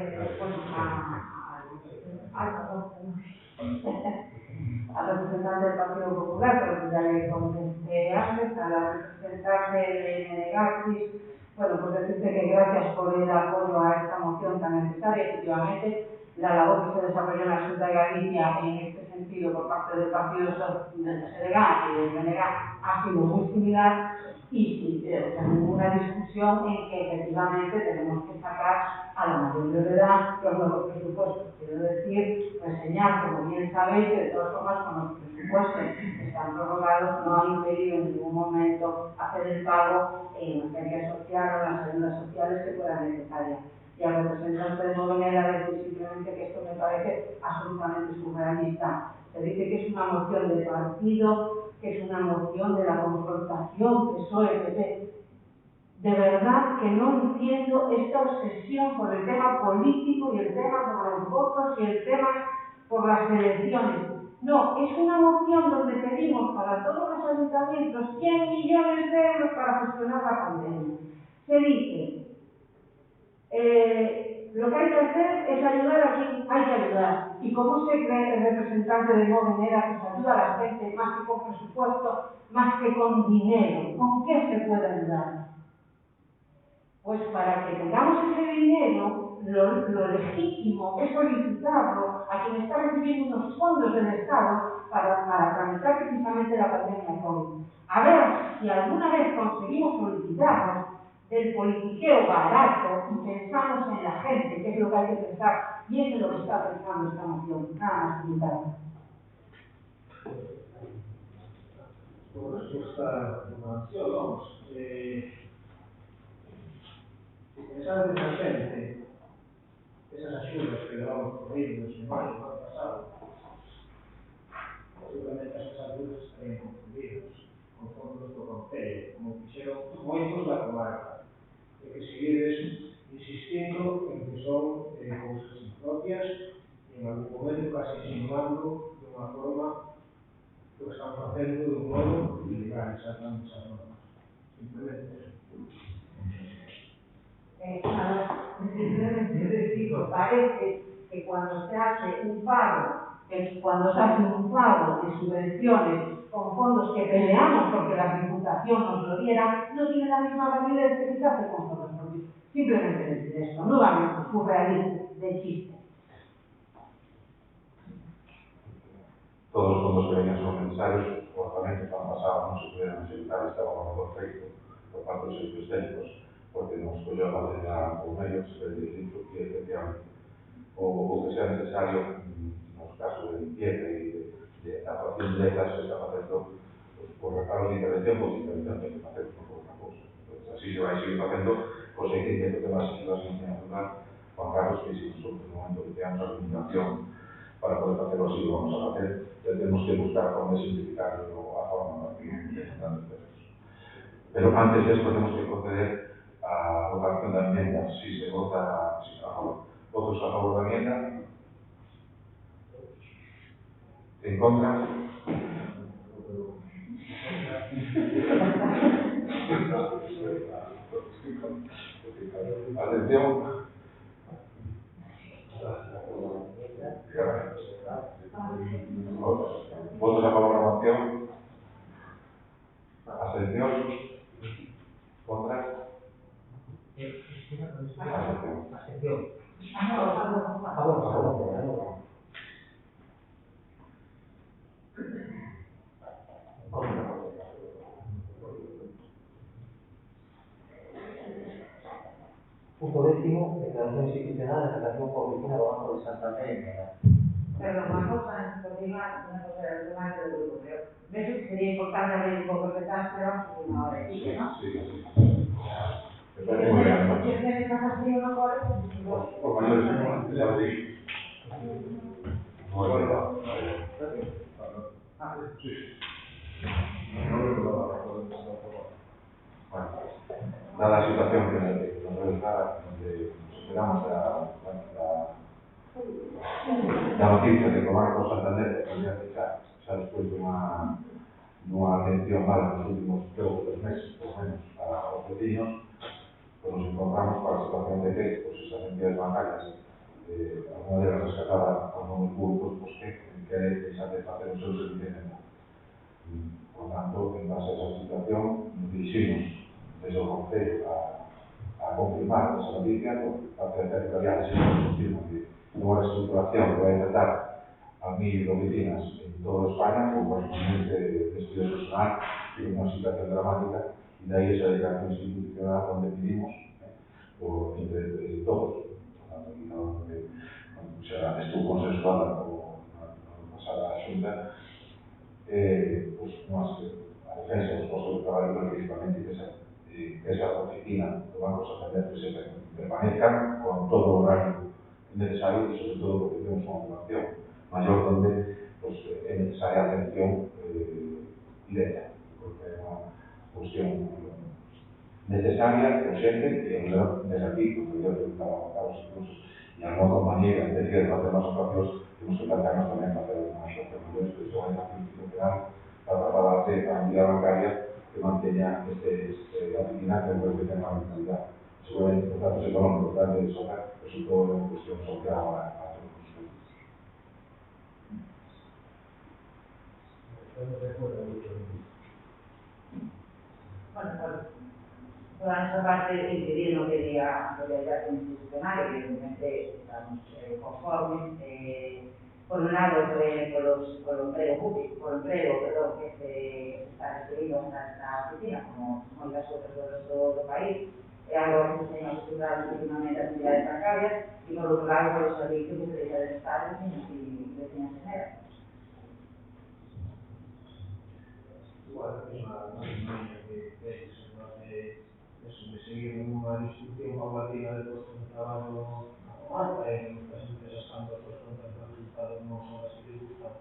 S2: al representante del Partido Popular, pero ya le comenté antes, a la representante de Menegatis, bueno, pues decirte que gracias por el apoyo a esta moción tan necesaria. Efectivamente, la labor que se desarrolló en la Xunta de Galicia en este sentido por parte del Partido del PSDG y del BNG ha sido muy similar, y sí, sin ninguna discusión en que efectivamente tenemos que sacar a la mayor brevedad los nuevos presupuestos. Quiero decir, reseñar, como bien sabéis, que de todas formas con los presupuestos que están prorrogados no han impedido en ningún momento hacer el pago en emergencia social o en las ayudas sociales que fueran necesarias. Y al representante de Movenera decir simplemente que esto me parece absolutamente surrealista. Se dice que es una moción de partido, que es una moción de la confrontación PSOE-PP. De verdad que no entiendo esta obsesión por el tema político y el tema por los votos y el tema por las elecciones. No, es una moción donde pedimos para todos los ayuntamientos 100 millones de euros para gestionar la pandemia. Se dice, lo que hay que hacer es ayudar a quien hay que ayudar. Y como se cree el representante de Movenera que se ayuda a la gente más que con presupuesto, más que con dinero, ¿con qué se puede ayudar? Pues para que tengamos ese dinero, lo legítimo es solicitarlo a quien está recibiendo unos fondos del Estado para tramitar precisamente la pandemia COVID. A ver si alguna vez conseguimos solicitarlo del politiqueo barato y pensamos en la gente, que es lo que hay que pensar, y eso es lo que está pensando esta moción. Nada más, comentado.
S5: Por respuesta a la moción, vamos. Si pensamos en la gente, esas ayudas que le vamos a pedir desde mayo del año pasado, seguramente esas ayudas estarían confundidas con fondos do Concello, como fixeron moitos da comarca. E que seguides insistindo en que son cousas impropias e en algún momento casi insinuando de unha forma que o están facendo de un modo ilegal, saltando esas normas. Simplemente eso.
S2: Simplemente repito, parece que cuando se hace un pago de subvenciones con fondos que peleamos porque la Diputación nos lo diera, no tiene la misma validez que si se hace con fondos propios. Simplemente decir esto, nuevamente, surrealismo, de chiste.
S3: Todos os fondos que venían son necesarios, os orzamentos do ano pasado non se pudieron executar, estaban a favor feito por parte dos servicios técnicos, porque nos colleu a pandemia por medio, se ve dicir que efectivamente o que sea necesario nos casos de limpieza e de actuación directa se está facendo por reparos de intervención, por intervención que facemos por outra cousa. Así se vai seguir facendo, pois hai que ter temas de las iniciativas, Juan Carlos, que si nosotros no momento que teamos a comunicación para poder hacerlo así, lo vamos a hacer, tenemos que buscar forma de simplificar a forma para que no se tantos procesos. Pero antes de esto tenemos que proceder a votación de enmiendas, si se vota a favor. ¿Votos a favor de la enmienda? ¿En contra? Atención. ¿Votos a favor de la moción? ¿Abstención? ¿Contra?
S1: Abstención.
S2: A
S1: favor. Punto 10, declaración institucional en relación con Oficina de Banco de Santander.
S2: Perdón, una cosa, antes de continuar, una cosa del tema del grupo, pero ves que sería importante abrir un poco de task, pero vamos a una hora y ¿no?
S3: Sí.
S2: Si tienes que hacer una cosa,
S3: Por mayores, ya lo dije. Bueno, dada la situación que nos realizaba, donde nos esperamos la noticia de que Banco Santander podría fichar, ya después de una atención mala en los últimos 3 meses, por lo menos, a los vecinos, pues nos encontramos con la situación de que pues, estas entidades bancarias, alguna de las rescatadas por fondos públicos, pues que deixan de hacer o seu servicio de venta. Por tanto, en base a esa situación, nos dirigimos desde el Concello a confirmar esa noticia por parte territorial, si nos confirma que una reestructuración que va a enfrentar a 1000 oficinas en toda España, con correspondiente despido personal, que es una situación dramática, y de ahí esa declaración institucional donde pedimos, entre todos, tanto que no estuvo consensuada con la pasada Xunta, pues más a defensa dos postos de traballo, principalmente que esa oficina do Banco Santander que se permanezca con todo o horario necesario y sobre todo porque tenemos unha población mayor donde pues, é necesaria atención directa, porque é unha cuestión necesaria, urgente, y desde aquí, como yo preguntaba a Carlos incluso, y alguna compañía que decide hacer más espacios, tenemos que plantearnos también para hacer una situación mayor, que es una situación institucional para trasladarse a la entidad bancaria que mantenga esta oficina que puede tener una mentalidad. Seguramente por datos económicos, datos de soja, resultó una cuestión social para todos nosotros.
S2: bueno, Por a nosa parte, incidir no que diga a realidade institucional, evidentemente estamos conformes. Por un lado, polo emprego público, que se está recibindo na oficina, como moitas outras do resto do país, é algo que se ten acostumbrado últimamente as entidades bancarias, e por outro lado, por os servicios que se deixa de Estado e vecinas generas.
S5: Igual, é unha línea que eso, de seguir unha distribución paulatina de postos de traballo na comarca, e as empresas cando as contemplan resultados non son as que les gustan,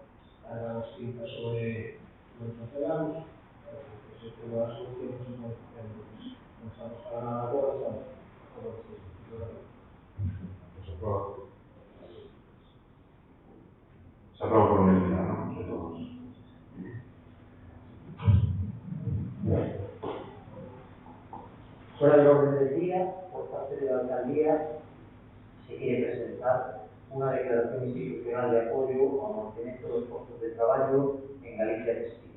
S5: cargan as tintas sobre os funcionarios, que se prueba a solución, pues non estamos para nada agora, estamos todos
S3: Se aprobó por unanimidad, ¿no? De todos.
S1: Fuera del orden del día, por parte de la alcaldía, se quiere presentar una declaración institucional de apoyo al mantenimiento de los puestos de trabajo en Galicia Textil.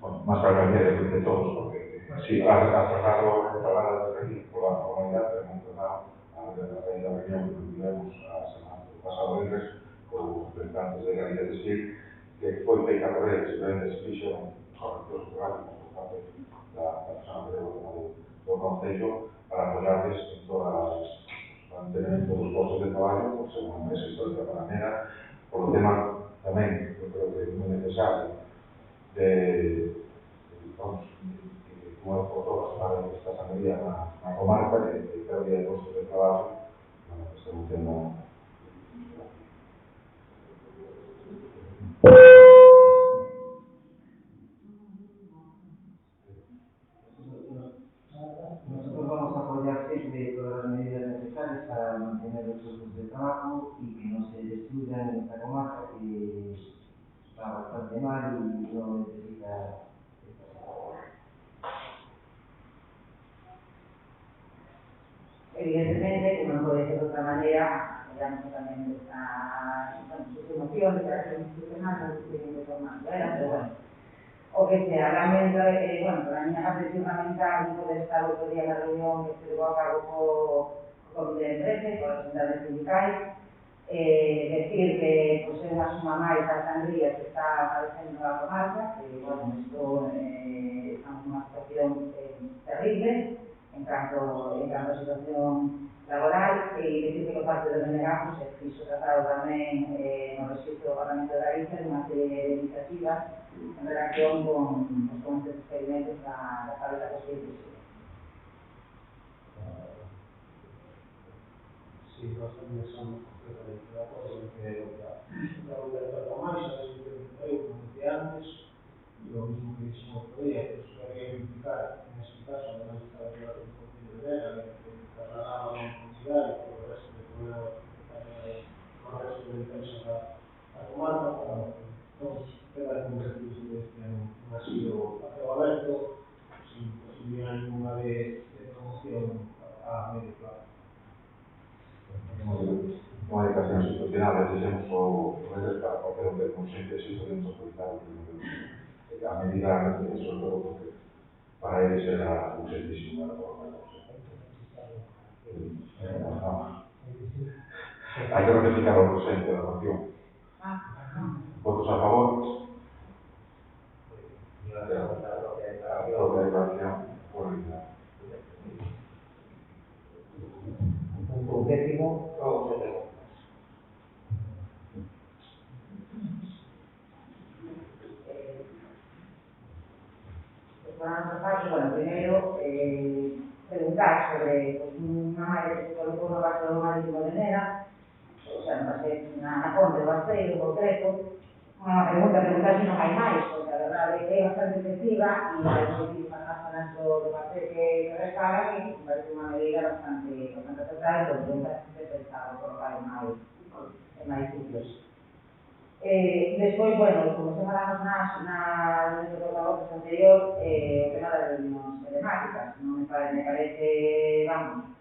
S3: Bueno, más para cambiar de todos, porque sí, ha tratado de hablar desde aquí por la comunidad, pero hemos tratado a la reunión que tuvimos la semana pasada con los representantes de Galicia Textil, que fue feita por ellos, simplemente se fixeron correctos gráficos por parte de la persona que debo do Concello para apoyarles en todo el mantenimiento dos postos de traballo, por ser unha empresa histórica panamera, por o tema tamén, eu creo que é moi necesario, vamos, que como por todas saben esta sangría na comarca, de pérdida de postos de traballo, bueno, este é un tema.
S4: Nosotros vamos a apoyar siempre todas las medidas necesarias para mantener los puestos de trabajo y que no se destruyan en esta comarca que está bastante mal y no necesita esta situación.
S2: Evidentemente, como no puede ser de otra manera, apoyamos también sus emociones, de la institucional, no se tienen de forma clara, pero bueno. O que sea, realmente, bueno, para mí me parece fundamental poder estar otro día en la reunión que se llevó a cabo con el Comité de Empresa, con las entidades sindicales, decir que pues, es una suma máis da sangría que está padecendo a comarca, que, bueno, esto estamos en unha situación terrible en canto a situación laboral, e decir que por parte do BNG pues, se fixo tratado tamén no registro do Parlamento de Galicia de unha serie de iniciativas en relación con estos experimentos da fábrica textil.
S5: Sí, nós tamén somos completamente de acordo en que a oferta máis, a solución de emprego, como decía antes, lo mismo que dixemos outro día, que se debería verificar, en este caso, además de estar relación con o Concello de Vega, que trasladaba a unha comunidade e todo o resto de problemas que tamén o resto de empresas da comarca, para todos quedar convertidos de que non ha sido a cabo aberto, sin posibilidad ninguna de promoción a medio plazo.
S3: Unha dedicación institucional, dixemos o redes para facer o que con xente si podemos aproveitar a medida, sobre todo porque para eles era urgentísimo, era por lo menos. Hai que ratificar o presente da moción. Votos a favor? A propia declaración por unidade.
S1: Punto 10, luego se preguntas.
S2: Por a nosa parte, bueno, primeiro, preguntar sobre unha malla que se colocou no Paso do Marítimo de Nera, o sea, na ponte do Basteiro, do Treco, unha preguntar se non hai máis, porque a verdade é bastante excesiva e hai muitísimas máquinas do paseo que reparan e me parece unha medida bastante acertada, e preguntar se pensaba colocar en máis sitios. Despois, bueno, como se falamos na reunión de portavoces anterior, o tema das reunións telemáticas, non me parece, vamos,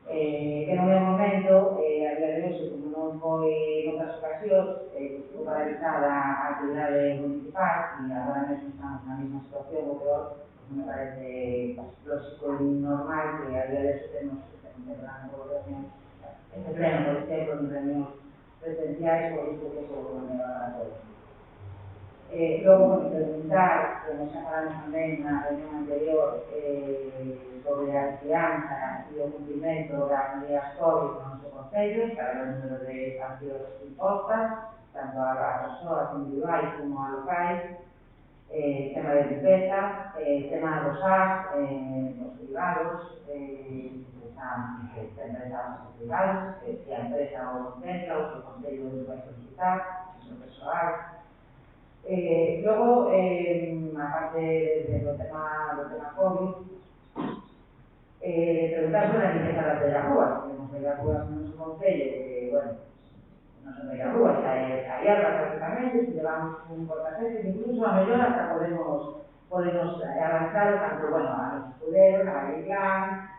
S2: que non é o momento, a día de hoxe, como non foi noutras ocasións, estuvo paralizada a actividade municipal e agora mesmo estamos na mesma situación ou peor, me parece lógico y normal que a día de hoy estemos celebrando reuniones, este pleno, por ejemplo, en reuniones presenciales, por eso que eso no me va a todos. Luego, preguntar, como xa falamos tamén na reunión anterior, sobre a vigilanza e o cumprimento das medidas COVID no noso Concello, para o número de sancións impostas, tanto a persoas individuais como a locais, tema de limpeza, tema dos AS, dos privados, empresas privadas, se a empresa o contempla, o se o Concello vai solicitar, o persoal. Luego, aparte do tema COVID, preguntar sobre a limpieza das beirarrúas. Temos beirarrúas no noso Concello que, bueno, non son beirarrúas, a hierba prácticamente, si levamos un portaceses, incluso a mellor hasta podemos arrancar tanto, bueno, a los escuderos, a Valle-Inclán,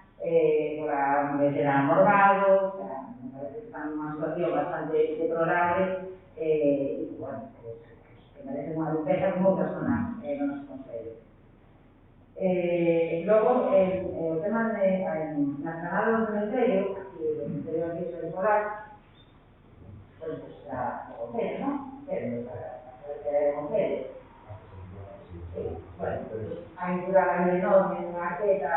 S2: por a Veterano Morgado, o sea, me parece que están en unha situación bastante deplorable, e, bueno, que merece unha limpeza como outras zonas no noso Concello. Logo, o tema nacional do cementerio, que o cementerio aquí se escolar, pues o Concello, non? O Concello. Bueno, hai una ley enorme, unha arqueta,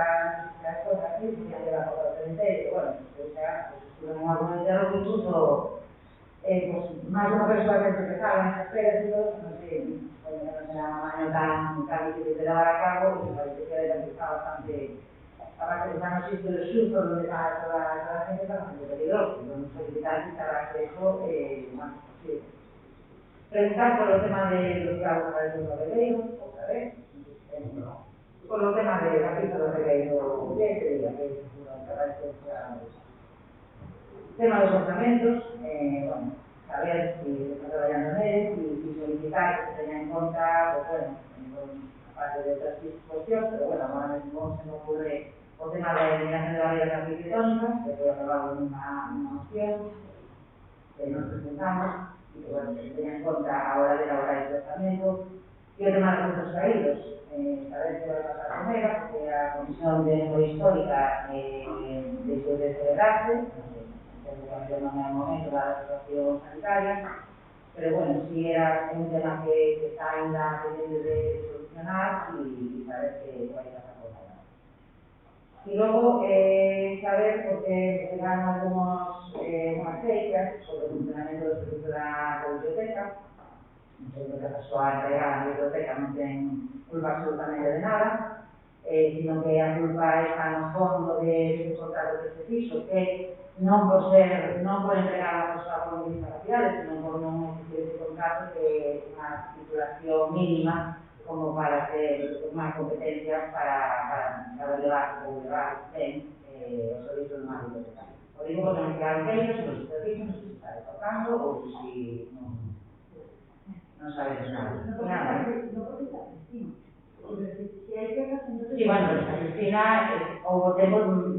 S2: as cosas así, que se lleva por o cementerio, bueno, pues xa, estuve en algún entierro que incluso pues máis unha persoa que empezaba en esas peras e todo, non sei, porque non será un año tan difícil de levar a cabo, e parece que está bastante, aparte que están os sitios de xusto, donde va toda a gente, está bastante peligroso, entón solicitar que se haga acceso lo máis posible. Preguntar por o tema de los lagos para el Regueiro, outra vez, por o tema de la pista do Regueiro, que diga que es una característica. Tema dos orçamentos, bueno, saber si se está traballando en él, y solicitar que se tenga en cuenta, pues bueno, aparte de otras cuestiones, pero bueno, ahora mismo se me ocurre o tema de la eliminación de barreras arquitectónicas, que fue aprobado en una moción que nos presentamos, y que bueno, que se tenga en cuenta a la hora de elaborar el orçamento, y el tema de los puntos caídos, saber qué va a pasar con ella, porque la Comisión de Memoria Histórica después de celebrarse, no en el momento de la situación sanitaria, pero bueno, sí era un tema que está ainda pendiente de solucionar y saber que vai a pasar con ella. Y luego, saber, porque se dan algunas queixas sobre el funcionamiento del servicio de la biblioteca, que la persoa encargada da biblioteca non ten culpa absolutamente de nada, sino que a culpa está no fondo de contrato que se fixo, que non por entregar a persoa con discapacidade, sino por non existir ese contrato que é unha titulación mínima como para ter máis competencias para levar ou levar ben o servicio de unha biblioteca. O digo porque non quedaron queixas, pero se te dixo, non se está tocando ou se non sabes nada.
S6: No porque está Cristina. Si hai quejas, entonces...
S2: Sí, bueno, pero Cristina, houve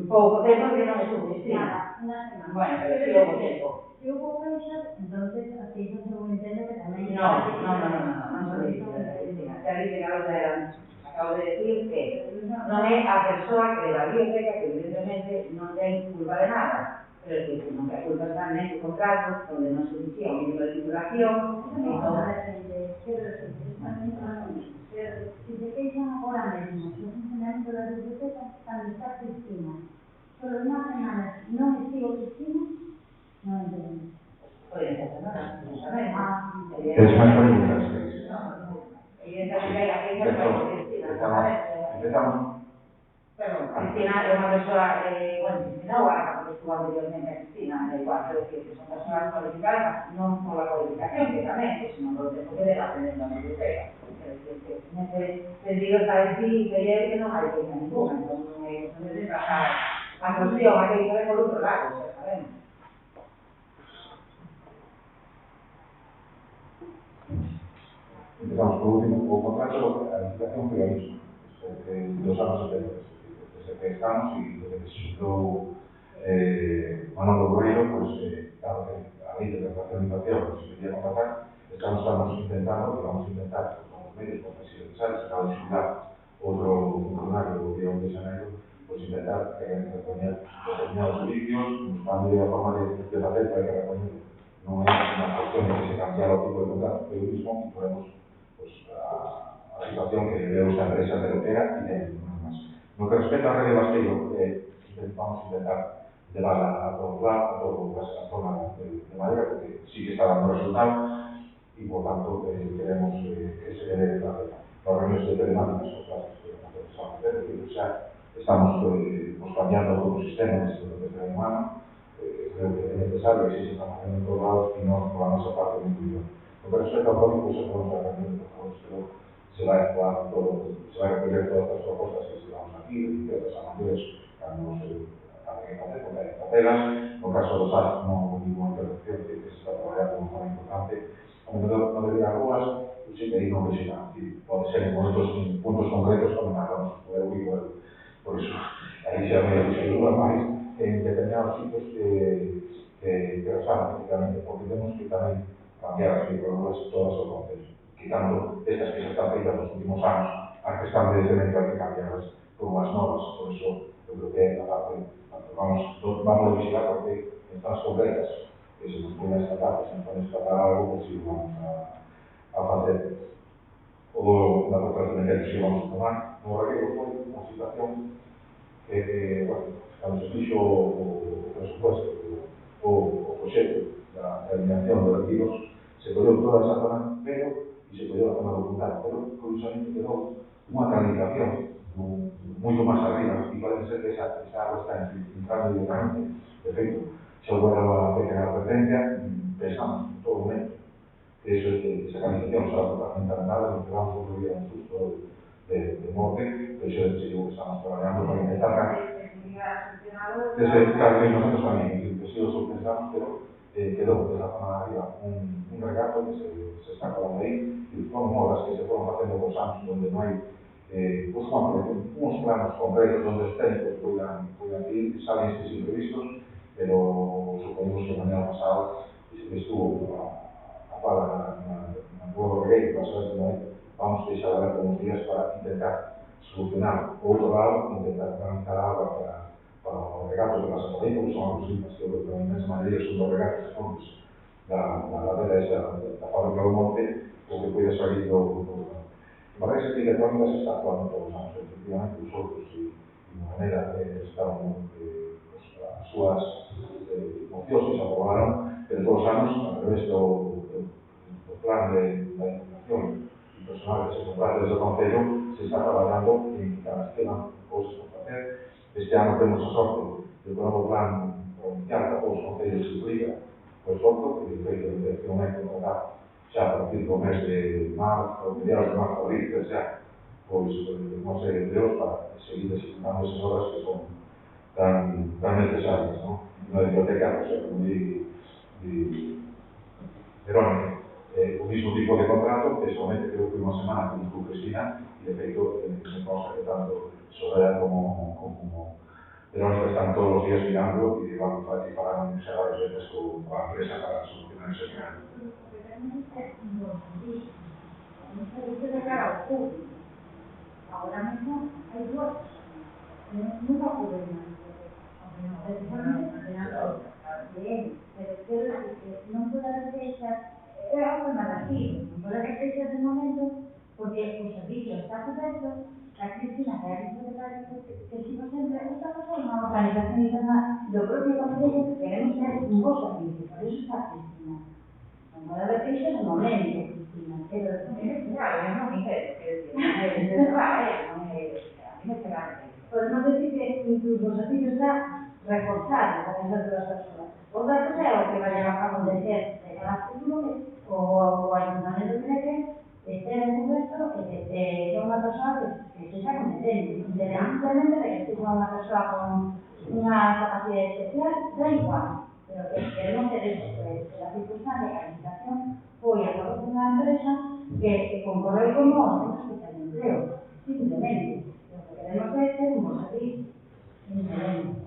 S2: pouco tempo que non estuvo Cristina.
S6: Una semana.
S2: Bueno, pero sí houve tempo.
S6: Si hubo queixas, entonces as queixas eu entendo que tamén...
S2: Non son Cristina. Xa dije que acabo de decir que non é a persoa que da biblioteca que evidentemente non ten culpa de nada. Pero es que non que a culpa está neste contrato onde non se dicía o mínimo de titulación.
S6: Si se queixan agora mesmo do funcionamento da biblioteca, cando está Cristina, solo unhas semanas non estivo Cristina, non entendo.
S2: Poden ser semanas, non sabemos.
S3: Tens máis preguntas, Cris?
S2: Evidentemente hai a queixa de Cristina.
S3: Empezamos.
S2: Perdón, Cristina é unha persoa, bueno, Cristina ou a que estuvo anteriormente a Cristina, igual, pero que son persoas cualificadas, non por la cualificación, que tamén, sino por o tempo que deba aprender na biblioteca. Nesse sentido está a decir que non hai queixa ninguna, entón non é cuestión de pasar a cuestión, a queixa de por outro lado, xa sabemos.
S3: Empezamos por último, o contrato, a licitación foi a misma, dos anos anteriores, desde que estamos e desde que se xutou Manolo Boeiro, dado que a lei de racionalización se quería contratar, estamos intentando, e vamos a intentar, con os medios profesionales, acaba de xugar outro intentar repoñer determinados servicios, buscando a forma de facer para que repoñer. Non é unha cuestión de que se cambiara o tipo de contrato, pero mismo que podemos pues, a situación que veo esta empresa pelotera y de más. No que respecta a Rede Basteiro, vamos a intentar llevarla a todo lado, a toda la zona de madera, porque sí que está dando resultado y por tanto queremos que se dé la reuniones de telemáticas con las que vamos a hacer, o sea, estamos cambiando todo el sistema desde la humana, creo que es necesario que sí se están haciendo en todos lados y no por esa parte de inclusión. Lo que respecta al código, pues podemos hablar de favores, pero se va a actuar todo, se va a recoger todas estas propuestas que estamos aquí, de las mayores, cuando se hace que hacer, porque hay que hacerlas. En el caso de los SAS, no hubo ninguna interrupción, que se está trabajando de forma importante. Como no debería rúas, pues sí que ahí no visitan. Puede ser en momentos, en puntos concretos, como vamos a poder ubicar. Por eso, ahí se ha medio que más en determinados sitios que resaban, efectivamente, porque tenemos que también cambiar las microruas todas los conceptos, quitando estas que se están feitas en los últimos años, a que están de cemento hay que cambiarlas por unas novas. Por eso, yo creo que aparte, vamos a visitar porque en zonas concretas, que se nos pueden escapar, que se nos pueden escapar algo, pues sí, vamos a hacer todo la preparación de que vamos a tomar. No requiere una situación que, bueno, cuando se fixo o presupuesto o proxecto da eliminación de retiros, se colleu toda esa zona, pero e se colleu a zona documental, pero curiosamente quedou unha canalización moito máis arriba e parece ser que esa agua está infiltrando directamente. De feito, se houve unha pequena advertencia, pensamos en todo momento que esa canalización será totalmente arreglada, nos llevamos un día un susto de morte, pero eso es lo que estamos trabajando para intentar desde nosotros también, que sí lo pensamos, pero quedó desde la zona de arriba un regato que se está acabando ahí y son obras que se fueron haciendo por años donde no hay pues, unos planos concretos donde los técnicos puedan ir, salen estos imprevistos, pero suponemos que el año pasado estuvo a pala en nuevo regueiro para saber cómo vamos a deixar ahora unos días para intentar solucionar. Por outro lado, intentar canalizar agua para os regatos de las por aí, porque son aguas limpas, que a inmensa maioría son dos regatos de fondos da ladera da fábrica do monte, o que pode salir do parece que Electrónica se está actuando todos os anos, efectivamente, os outros e de maneira estaban as súas mocións que se aprobaron, pero todos os anos, a través do plan de la información y personal que se comparte desde el Concello, se está trabajando en cada esquema cosas por hacer. Este año tenemos a sorte de un nuevo plan provincial que a todos los concellos se implica por sorte, que de dirección é contratar xa a partir do mes de marzo, mediados de marzo, abril, que sea, pois, non sei, de Deus, para seguir executando esas obras que son tan necesarias, ¿no? Una biblioteca, o sea, de Verónica, o mismo tipo de contrato, que solamente creo que una semana con Cristina, y de hecho me consta que tanto Soraya como Verónica están todos los días mirando y van a participar en varias veces con la empresa para solucionar ese plan.
S6: Ahora mismo hay dos, no va a poder más. Bien, pero quiero decir que no puede haber fechas, es algo narrativo, no puede haber fechas de momento, porque el servicio está cubierto, la Cristina que ha dicho que sigo siempre, esta cosa es una organización interna del propio Concello que queremos tener un buen servicio, por eso está Cristina. No puede haber fechas de momento, Cristina, pero claro, yo no me quiero decir, podemos decir que incluso el servicio está reforzado con esas dos personas. Otra cosa es lo que vaya a acontecer de cada futuro o ayuntamiento tiene que esté cubierto que sea una persona que se está competente, independientemente de que esté una persona con una capacidad especial, da igual, pero que queremos que la circunstancia de calificación fue a través de una empresa que concorre como una especial de empleo, simplemente. Lo que queremos es tener un buen servicio, simplemente.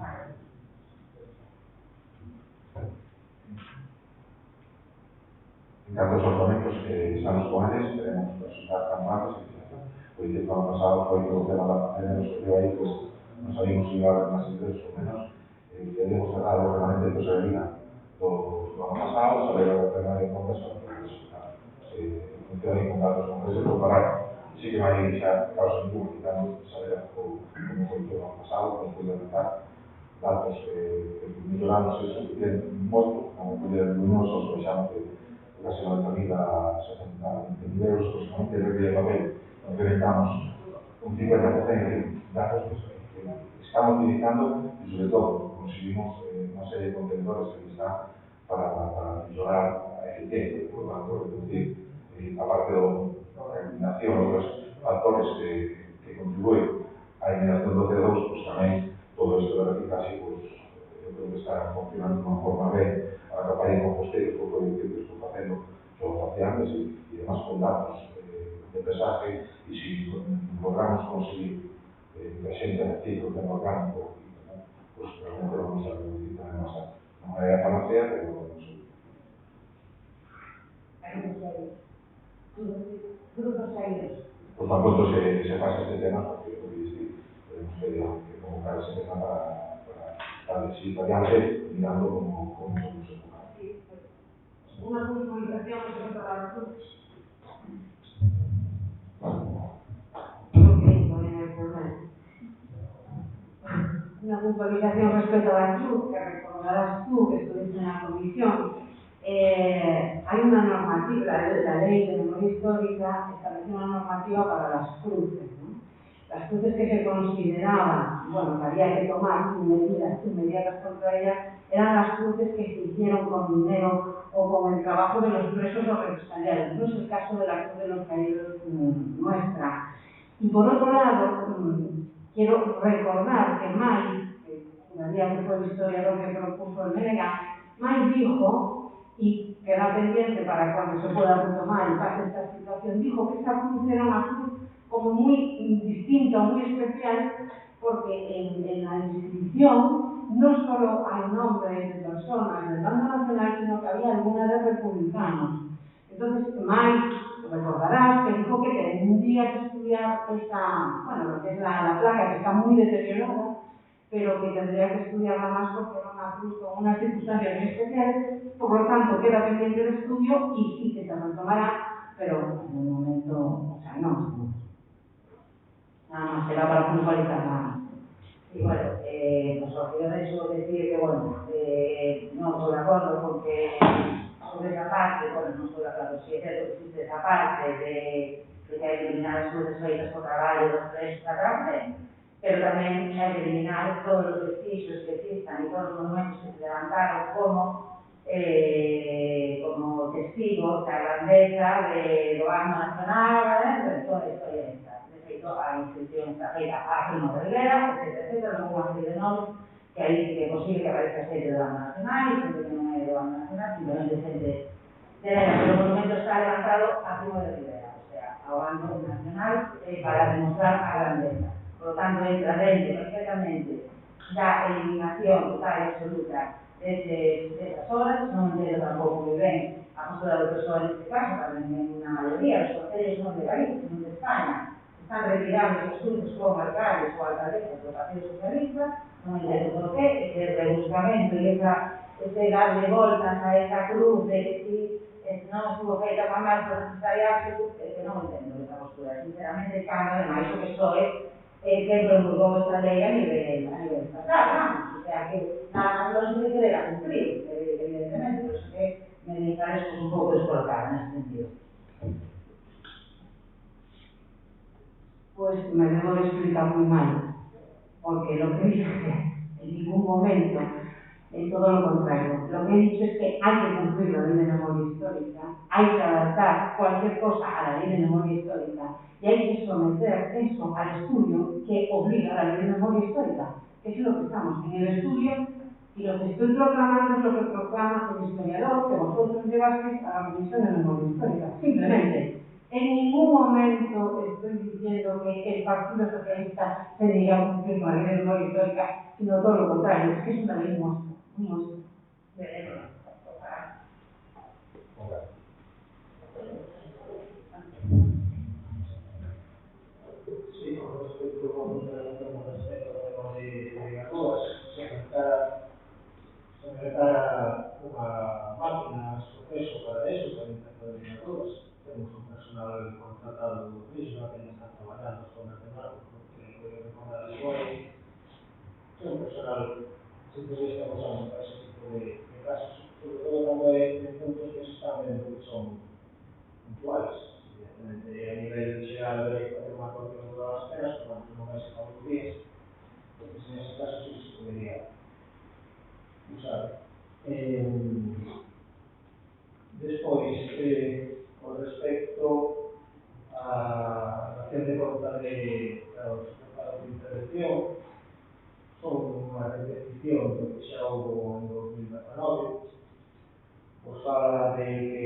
S3: En tantos orçamentos estamos con eles, queremos presentar tan antes, porque el año pasado fue todo el tema de la pandemia, nos quedó ahí, pues no sabíamos si iba a haber más ingresos o menos, debemos cerrar o remanente de tesorería do ano pasado, saber o tema de contas para que funcione con datos concretos comparar. Sí que vai xa causa ningún quitando saber como foi todo o ano pasado, como foi aumentar datos que milloramos eso, que moito, como foi luminosos, por exemplo, que casi 90.000 a 60.000 euros, aproximadamente, en el papel, incrementamos un 50% de datos que estamos utilizando y sobre todo conseguimos una serie de contenedores que están para mejorar la eficiencia, por lo tanto, reducir, aparte de la eliminación, otros factores que contribuyen a la eliminación de CO2, pues también todo esto de reciclaje, pues yo creo que está funcionando de una forma bien a la campaña de composteros, por decir que estoy haciendo los vaciantes y demás con datos de pesaje, y si logramos conseguir que la gente recicle el tema orgánico, pues realmente vamos a reducir también más alto. No hay panacea, pero no sé. Pues tan pronto se pasa este tema, porque tenemos que convocar ese tema para seguir variante, mirando cómo podemos enfocar.
S6: Una puntualización respecto a las frutas. Una puntualización respecto a la cruz, que recordarás tú que estuviste en la comisión. Hay una normativa, la ley de memoria histórica establece una normativa para las cruces, ¿no? Las cruces que se consideraban, bueno, que había que tomar medidas inmediatas contra ellas, eran las cruces que se hicieron con dinero o con el trabajo de los presos o represaliados. No es el caso de la Cruz de los Caídos nuestra. Y por otro lado, quiero recordar que May, que juraría que fue el historiador que propuso el Menega, May dijo, y queda pendiente para cuando se pueda retomar y pase esta situación, dijo que esta cruz era una cruz como muy distinta, muy especial, porque en la inscripción no solo hay nombres de personas del bando nacional, sino que había alguna de republicanos. Entonces, May, recordarás que dijo que tendría que estudiar esta, bueno, lo que es la placa, que está muy deteriorada, pero que tendría que estudiarla más porque era una cruz con unas circunstancias muy especiales, por lo tanto queda pendiente de estudio y sí que se retomará, pero en un momento, o sea, no. Nada más, será para puntualizar nada más.
S2: Y bueno, pues yo de eso decir que bueno, no estoy de acuerdo porque sobre esa parte, bueno, no estoy de acuerdo, si es cierto que existe esa parte de que hay que eliminar las cruces feitas por trabajo de los presos a cárcel, pero también hay que eliminar todos los vestigios que existan y todos los monumentos que se levantaron como testigos de la grandeza del bando nacional, de toda la historia esta. De hecho, a inscripción está feita a Primo de Rivera, etcétera, luego una serie de nombres que ahí sí que es posible que aparezca gente del bando nacional y gente que no es del bando nacional, simplemente gente de pero el monumento está levantado a Primo de Rivera, o sea, a bando nacional para demostrar a grandeza. Por lo tanto, entra dentro perfectamente la eliminación total y absoluta de esas obras. No entiendo tampoco muy bien a postura del PSOE en este caso, también en una mayoría, los concellos no de Galicia, sino de España, están retirando esos cruces como alcaldes o alcaldesas del Partido Socialista. No entiendo por qué, ese rebuscamento y ese darle voltas a esa cruz de que si non estuvo feita jamás por necesariarse, que non entendo esa postura. Sinceramente, cambia ademais o PSOE que promulgou esta lei a nivel estatal, vamos. O sea que nada máis lógico de querer a cumplir, evidentemente, por eso que me parece un pouco descolocada nesse sentido.
S6: Pues me debo de explicar muy mal, porque lo que dije en ningún momento es todo lo contrario. Lo que he dicho es que hay que cumplir la ley de memoria histórica, hay que adaptar cualquier cosa a la ley de memoria histórica y hay que someter eso al estudio que obliga a la ley de memoria histórica, que es lo que estamos en el estudio, y lo que estoy proclamando es lo que proclama el historiador que vosotros llevasteis a la Comisión de Memoria Histórica. Simplemente, en ningún momento estoy diciendo que el Partido Socialista se niegue a cumplir con la ley de memoria histórica, sino todo lo contrario, es que es una ley nuestra.
S5: Sí, con respecto a la pregunta con respecto al tema de datos con matemáticos, que puede recordar el BOE. Es un personal, siempre estamos usando para ese tipo de casos, sobre todo cuando hay puntos que se están viendo que son puntuales. Evidentemente, a nivel general hay que hacer una actuación de todas las penas, pero no vais a todos los días. Entonces, en ese caso sí se podría usar. Despois, con respecto a acción de conta de resultados de intervención, son unha repetición do que xa houve en 2019, pues fala de que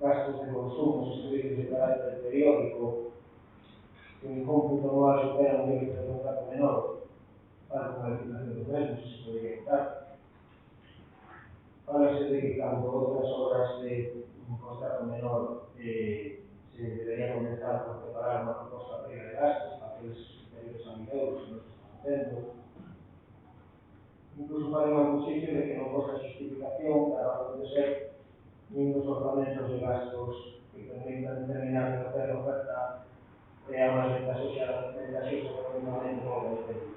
S5: gastos de consumo e servicios de carácter periódico que en cómputo anual superan un límite de contrato menor para unha licitación dos mesmos, se podría quitar. Fálase de que cando outras obras de un contrato menor se debería comenzar por preparar unha proposta previa de gastos para aqueles superiores a 1.000 euros que non se está facendo. Incluso fai unha posición de que non posa justificación da razón de ser nin dos orzamentos de gastos que permitan determinar que facer a oferta é a máis ventaxosa económicamente para o concello.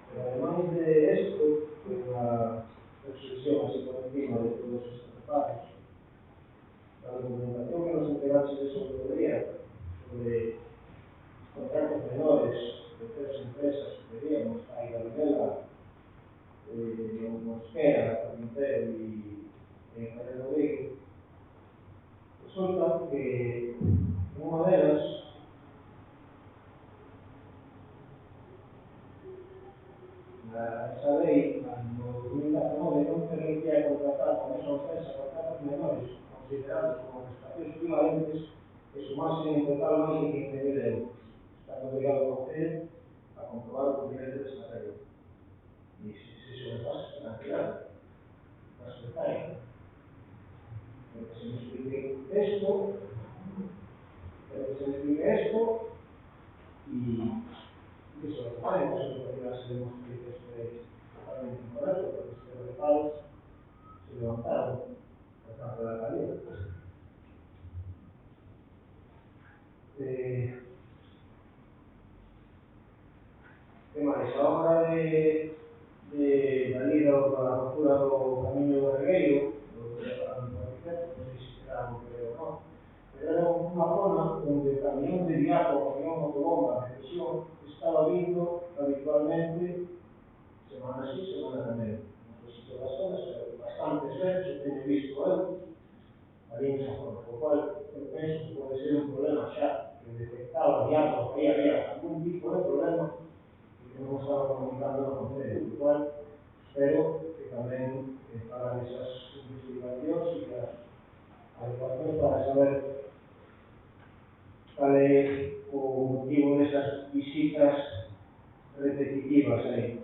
S5: Pero ademais de isto, que é unha reflexión así por encima de todos estos reparos, la documentación que nos entregaste de sobre o día, sobre contratos menores de 3 empresas que veríamos, a Iberdrola, Mosquera, Carpintero y Javier Rodríguez, resulta que unha delas esa lei, no 2019, non permitía contratar con esa ofensa contratos menores considerados como prestacións equivalentes que sumasen en total máis de 15.000 euros, estando obligado o Concello a comprobar o cumprimento desta lei. E se sobrepasa esta cantidad, más detalle. Pero que se me explique esto, y eso lo que hay, en caso de que ya se demuestre que esto es totalmente incorrecto, porque estos reparos se levantaron por parte de la alcaldía. Que máis? A obra de salida da rotura do camiño do Regueiro, do que era para o arquitecto, non sei se será o que é ou non, pero era unha zona onde o camión de viaje, o camión motobomba de presión, estaba vindo habitualmente semana sí, semana tamén. Non sei se todas as zonas, pero bastantes veces o teño visto eu ali nesa zona, por cual eu penso que pode ser un problema xa que detectaba diálogo que había algún tipo de problema e que non estaba comunicando no Concello, por cual espero que tamén fagan esas investigacións e as adecuacións para saber cal é o motivo desas visitas repetitivas aí.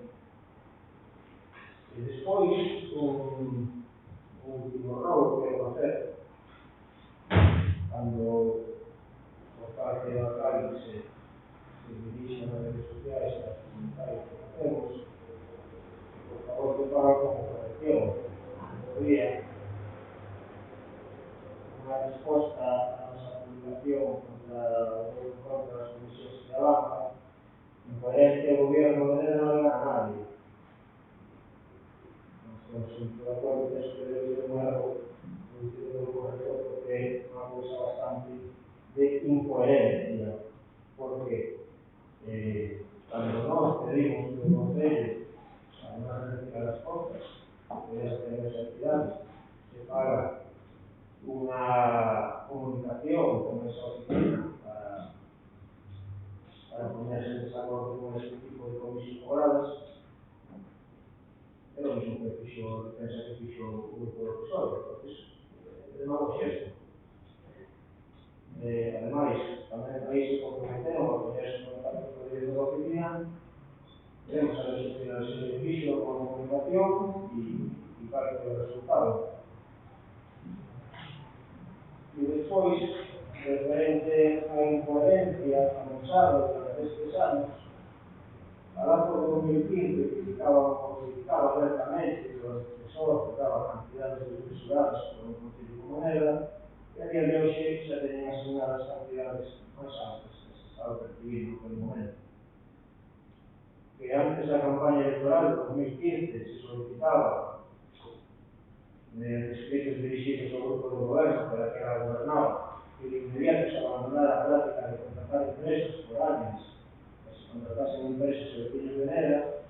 S5: E despois, un último robo que quero facer, cando por parte do alcalde se dirixe nas redes sociais e as comentarios que facemos, por favor que faga como corrección, outro día, unha resposta a nosa publicación contra as comisiones de banca, en coherencia o gobierno de non engana a nadie. Estamos de acordo que eso debe ser un erro do corrector, porque é unha cousa bastante de incoherencia, porque cando nós pedimos do Concello, además de retirar as contas, de esta universidade, se paga unha comunicación con esa oficina para ponerse en desacordo con este tipo de comisión cobradas, é o mismo que fixo a defensa que fixo o grupo do PSOE, entonces, demagoxia isto. Ademais, tamén aí se comprometeron a ponerse en contacto con o director da oficina, veremos a ver se se fixo a comunicación e cal foi o resultado. E despois, referente á incoherencia amosada durante estes anos, alá por 2015 criticaba abertamente que o asesor daba cantidades desmesuradas por un concello como Moneda, E a día de hoxe xa teñen asignadas cantidades máis altas que se estaba percibindo por el momento. Que antes da campaña electoral de 2015 se solicitaba mediante escritos dirigidos ao grupo de goberno para que era gobernado que de inmediato se abandonara a práctica de contratar empresas foráneas que se contratasen empresas e vecinos de Neda,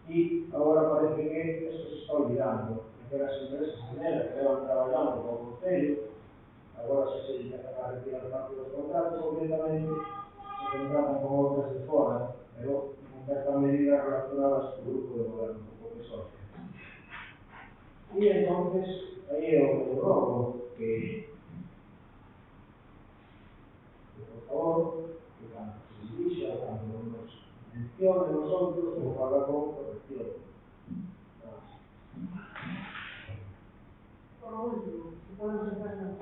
S5: e agora parece que isto se está olvidando, que as empresas de Neda que levan traballando con o Concello agora se empezan a retirar parte dos contratos, completamente se contratan con outras de fora, pero con certas medidas relacionadas co grupo de goberno, co PSOE. E entonces, aí é o que rogo que por favor, que cando se dirixa, cando nos mencione nosotros, nos haga con corrección.
S6: Por último, si podemos empezar.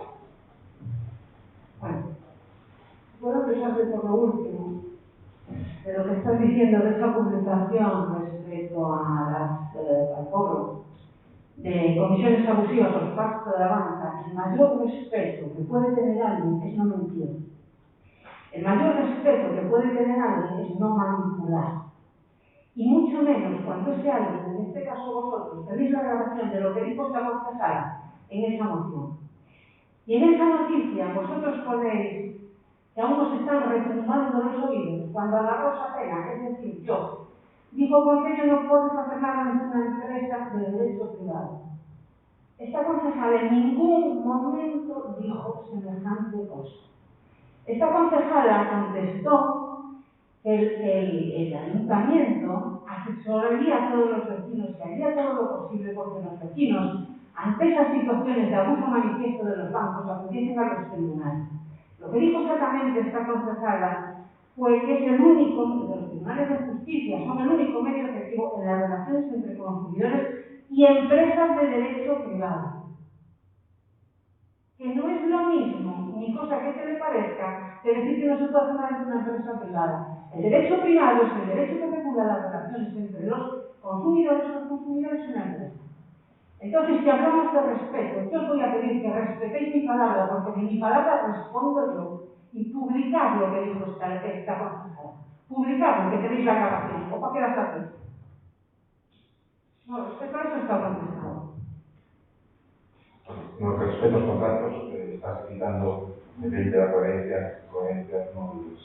S6: Bueno, puedo empezar por lo último, de lo que estás diciendo de esa publicación respecto al cobro de comisiones abusivas por parte de la banca. El mayor respeto que puede tener alguien es no mentir. El mayor respeto que puede tener alguien es no manipular. Y mucho menos cuando ese alguien, en este caso vosotros, tenéis la grabación de lo que dijo esta concejala en esa moción. Y en esa noticia vosotros ponéis que aún nos están retumbando los oídos cuando a la Rosa Pena, es decir, yo, dijo Concello no puedes hacer nada en una empresa de derecho privado. Esta concejala en ningún momento dijo semejante cosa. Esta concejala contestó que el ayuntamiento asesoraría a todos los vecinos, que haría todo lo posible porque los vecinos, ante esas situaciones de abuso manifiesto de los bancos, acudiesen a los tribunales. Lo que dijo exactamente esta concejala fue que es el único, los tribunales de justicia son el único medio efectivo en las relaciones entre consumidores y empresas de derecho privado. Que no es lo mismo, ni cosa que te le parezca, que decir que no se puede hacer nada en una empresa privada. El derecho privado es el derecho que regula las relaciones entre los consumidores y una empresa. Entonces, si hablamos de respeto, yo os voy a pedir que respetéis mi palabra, porque de mi palabra respondo yo. Y publicad lo que dijo esta concejala. Publicadlo, que tenéis la grabación. ¿O para qué las hacéis? No, respecto a eso está contestado.
S3: No, respecto a los contratos, estás quitando de 20 la coherencia, no dudes.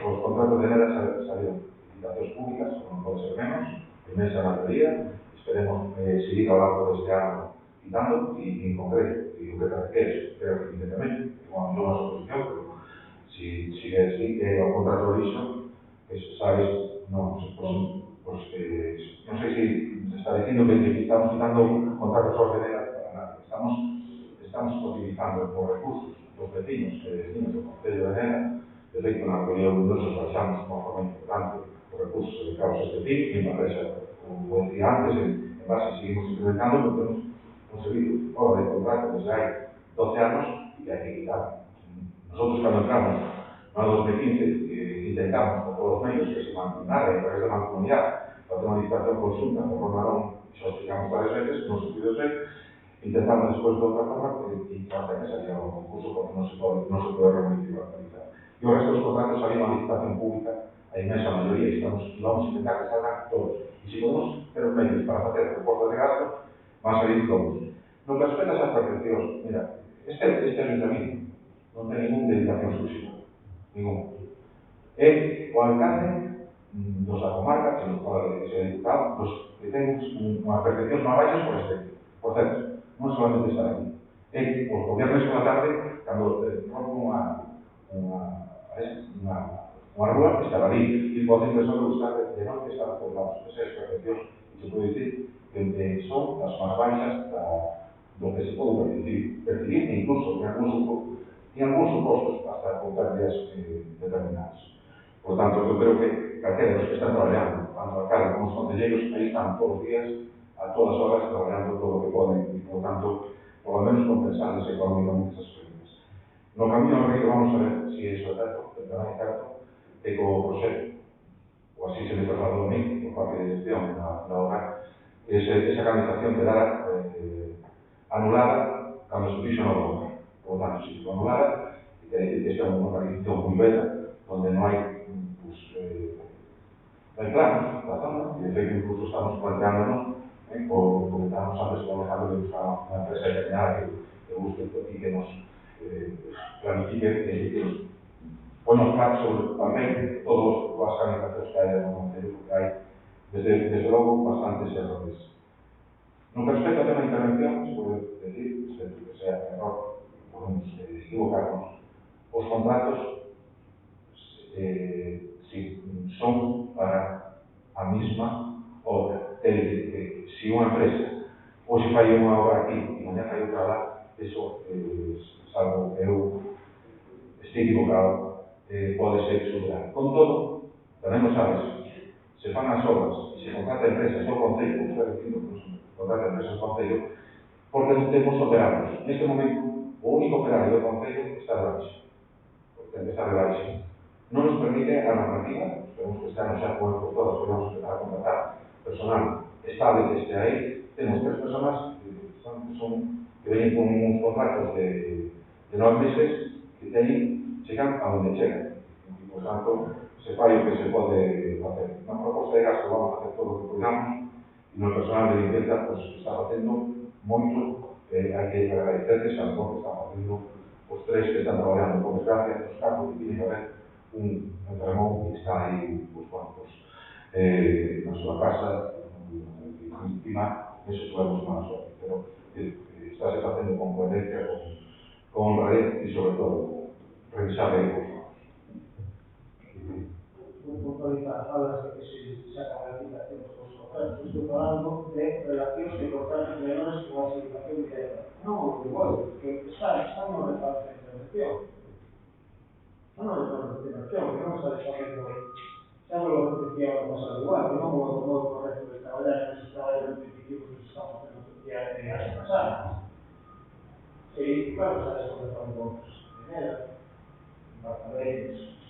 S3: Los contratos de Neda salieron licitaciones públicas, como no puede ser menos, inmensa mayoría. Esperemos seguir a lo largo de este año quitando y en concreto, y lo que te refieres, creo que inmediatamente, como no es oposición, pero si sigue así, un contrato liso, sabes, no, pues no sé si se está diciendo que estamos quitando contratos ordenados para nadie, estamos utilizando por recursos los vecinos del Concello de Neda, de feito na reunión nosotros baixamos de unha forma importante os recursos dedicados a este fin, e para esa, como decía antes, en base seguimos incrementando, porque tenemos un servicio fora de contrato desde hai 12 anos e que hai que quitar. Nosotros cuando entramos no 2015 intentamos con todos los medios que se mantenara a través de la comunidad para hacer una licitación consulta por Romarón, y se lo explicamos varias veces, no se pudo ser. Intentamos después de otra forma y hasta que saliera un concurso porque no se puede remunicipalizar. Y el resto de los contratos salieron a licitación pública, a inmensa mayoría, y vamos a intentar que salgan todos. Y si podemos tener medios para hacer propuestas de gasto, van a salir todos. No que respecta a esas percepciones, mira, este ayuntamiento no tiene ninguna dedicación exclusiva, ninguna. O alcalde dos da comarca, que nos pode ser diputado, que ten unha percepción máis baixas por este. Por certo, non solamente estar aquí. Os gobiernos por la tarde, cando rompo unha rúa, estar ali, e pode impresión de buscar de noite estar por lados. Esa é a percepción, e se pode dicir que son as máis baixas do que se pode percibir, e incluso en algúns supostos hasta con pérdidas determinadas. Por tanto, eu creo que calquera dos que están traballando, tanto alcalde como os concelleiros, aí están todos os días, a todas horas, traballando todo o que poden, e, por tanto, por lo menos compensándose económicamente esas pérdidas. No camiño ao río vamos a ver se iso é certo, pero tamén é certo que co proxecto, ou así se me trasladou a mí, por parte de gestión na obra, esa canalización quedara anulada cando se fixo na obra. por lo tanto, si se pone nada, quiere decir que sea una organización muy bella, donde no hay, pues, no hay planos, la zona, y de hecho incluso estamos planteándonos, como comentábamos antes con Alejandro, de buscar una empresa determinada que busque y que nos planifique, que nos ponga los planos sobre el papel todas las candidatos que hay en el Concello, porque hay, desde luego, bastantes errores. No respecto al tema de intervención, se puede decir, respecto que sea error, podemos equivocarnos. Los contratos, si son para a mesma obra, é dicir, que se unha empresa hoxe fai unha obra aquí e mañá fai outra lá, eso, salvo eu estou equivocado, pode ser exuberante. Con todo, tamén lo sabes, se fan as obras e se contrata a empresa, o Concello, como está dicindo, pues, contrata a empresa o Concello, porque non temos operarios. Neste momento, o único operario do Concello está de baixa. Está de baixa. Non nos permite a normativa, esperemos que este ano xa por todas podemos empezar a contratar personal estable que esté aí. Temos 3 personas que veñen con uns contratos de 9 meses que chegan a onde chegan. E, por tanto, se fai o que se pode facer. Na proposta de gasto vamos a facer todo o que podamos e no personal de limpieza pues, está facendo moito. Hai que agradecerles a lo que están facendo os 3 que están traballando. Por desgracia, nos casos que tiene que haber un enfermo que está aí, pues, bueno, pues, na súa casa, encima, eso podemos máis suerte, pero está se facendo con coherencia, con honradez e, sobre todo, revisar ben os fondos.
S5: Un puntualizar, hablas de que se sacan aplicacións dos contratos, estou falando de relacións de contratos menores con asignación directa. Non, igual, que están no reparto de intervención. Non é por intervención, que non está facendo, xa non lo repetía no pasado igual, que non o modo correcto de traballar en esos traballos repetitivos que se están facendo efectivamente as pasadas. E, claro, xa despois de falar de primera, apartamentos,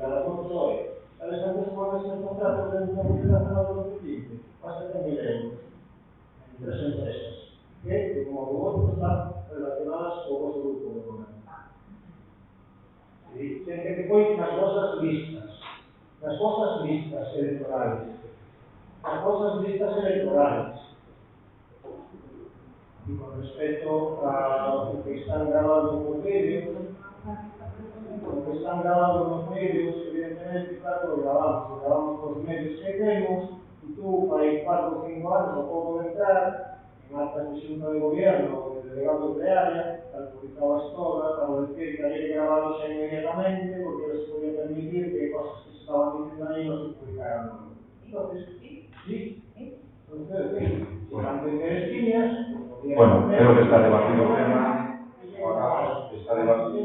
S5: las dos hoy. ¿Sabes cuánto se mueve ese contrato de una multinacional de los clientes? Más de 100.000 euros en 3 empresas, que, como vosotros, están relacionadas con vuestro grupo de gobierno. Y siempre que fue las cosas listas electorales. Las cosas listas electorales. Y con respecto a lo que están grabando en los vídeos, evidentemente, claro, lo grabamos con los medios que tenemos, y tú, para 4 o 5 años, no puedo entrar en actas de Xunta de Gobierno, de delegados de área, publicabas todas, para decir que había que grabarlos inmediatamente, porque les podía permitir que cosas que se estaban diciendo ahí no se publicaran. Entonces, sí. Entonces, antes de esquinas,
S3: bueno, creo que está debatido el tema. Está debatido.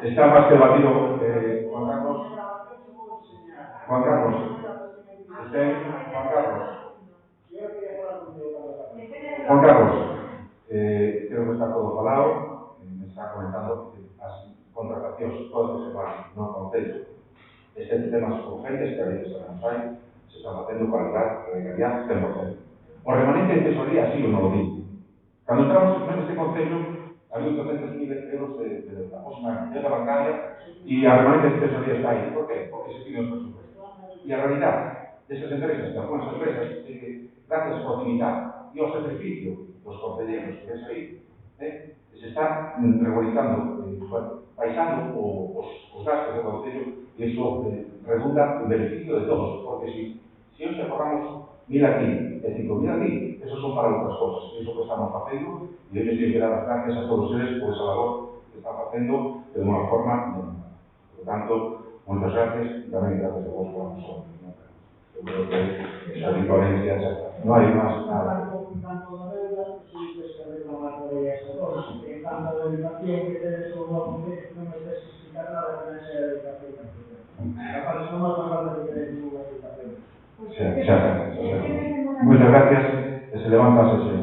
S3: Está más que debatido, Juan Carlos. Juan Carlos. Juan Carlos. Creo que está todo falado. Me está comentando que las contratacións, todas que se van no Concello, excepto temas urgentes que a veces sabemos hai, se están facendo calidad, 100%. O remanente de tesorería sí ou non lo digo. Cando entramos en este Concello, había 800.000 euros de aproximadamente bancaria y a remanente de tesorería está ahí. ¿Por qué? Porque se piden los presupuestos. Y la realidad de esas empresas, de algunas empresas, es que gracias a su actividad y al sacrificio de los concelleros que ves ahí, se está regularizando, paisando os gastos do Concello y eso redunda en beneficio de todos. Porque si hoy ahorramos 1.000 aquí e 5.000 aquí, esos son para otras cosas. Eso que estamos haciendo y yo les quiero dar las gracias a todos ustedes por esa labor que están haciendo de una forma normal. Por lo tanto, muchas gracias y también gracias a vos por la persona. Yo creo que esa diferencia ya está. No hay más nada.
S5: Tanto de deuda, si se reclamar por ella esa cosa. En tanto de educación que te des sobre la Concello, no me estés explicar nada que no sea de educación. La falsa no hace falta que te des ninguna explicación.
S3: Muchas gracias. Se levanta la sesión.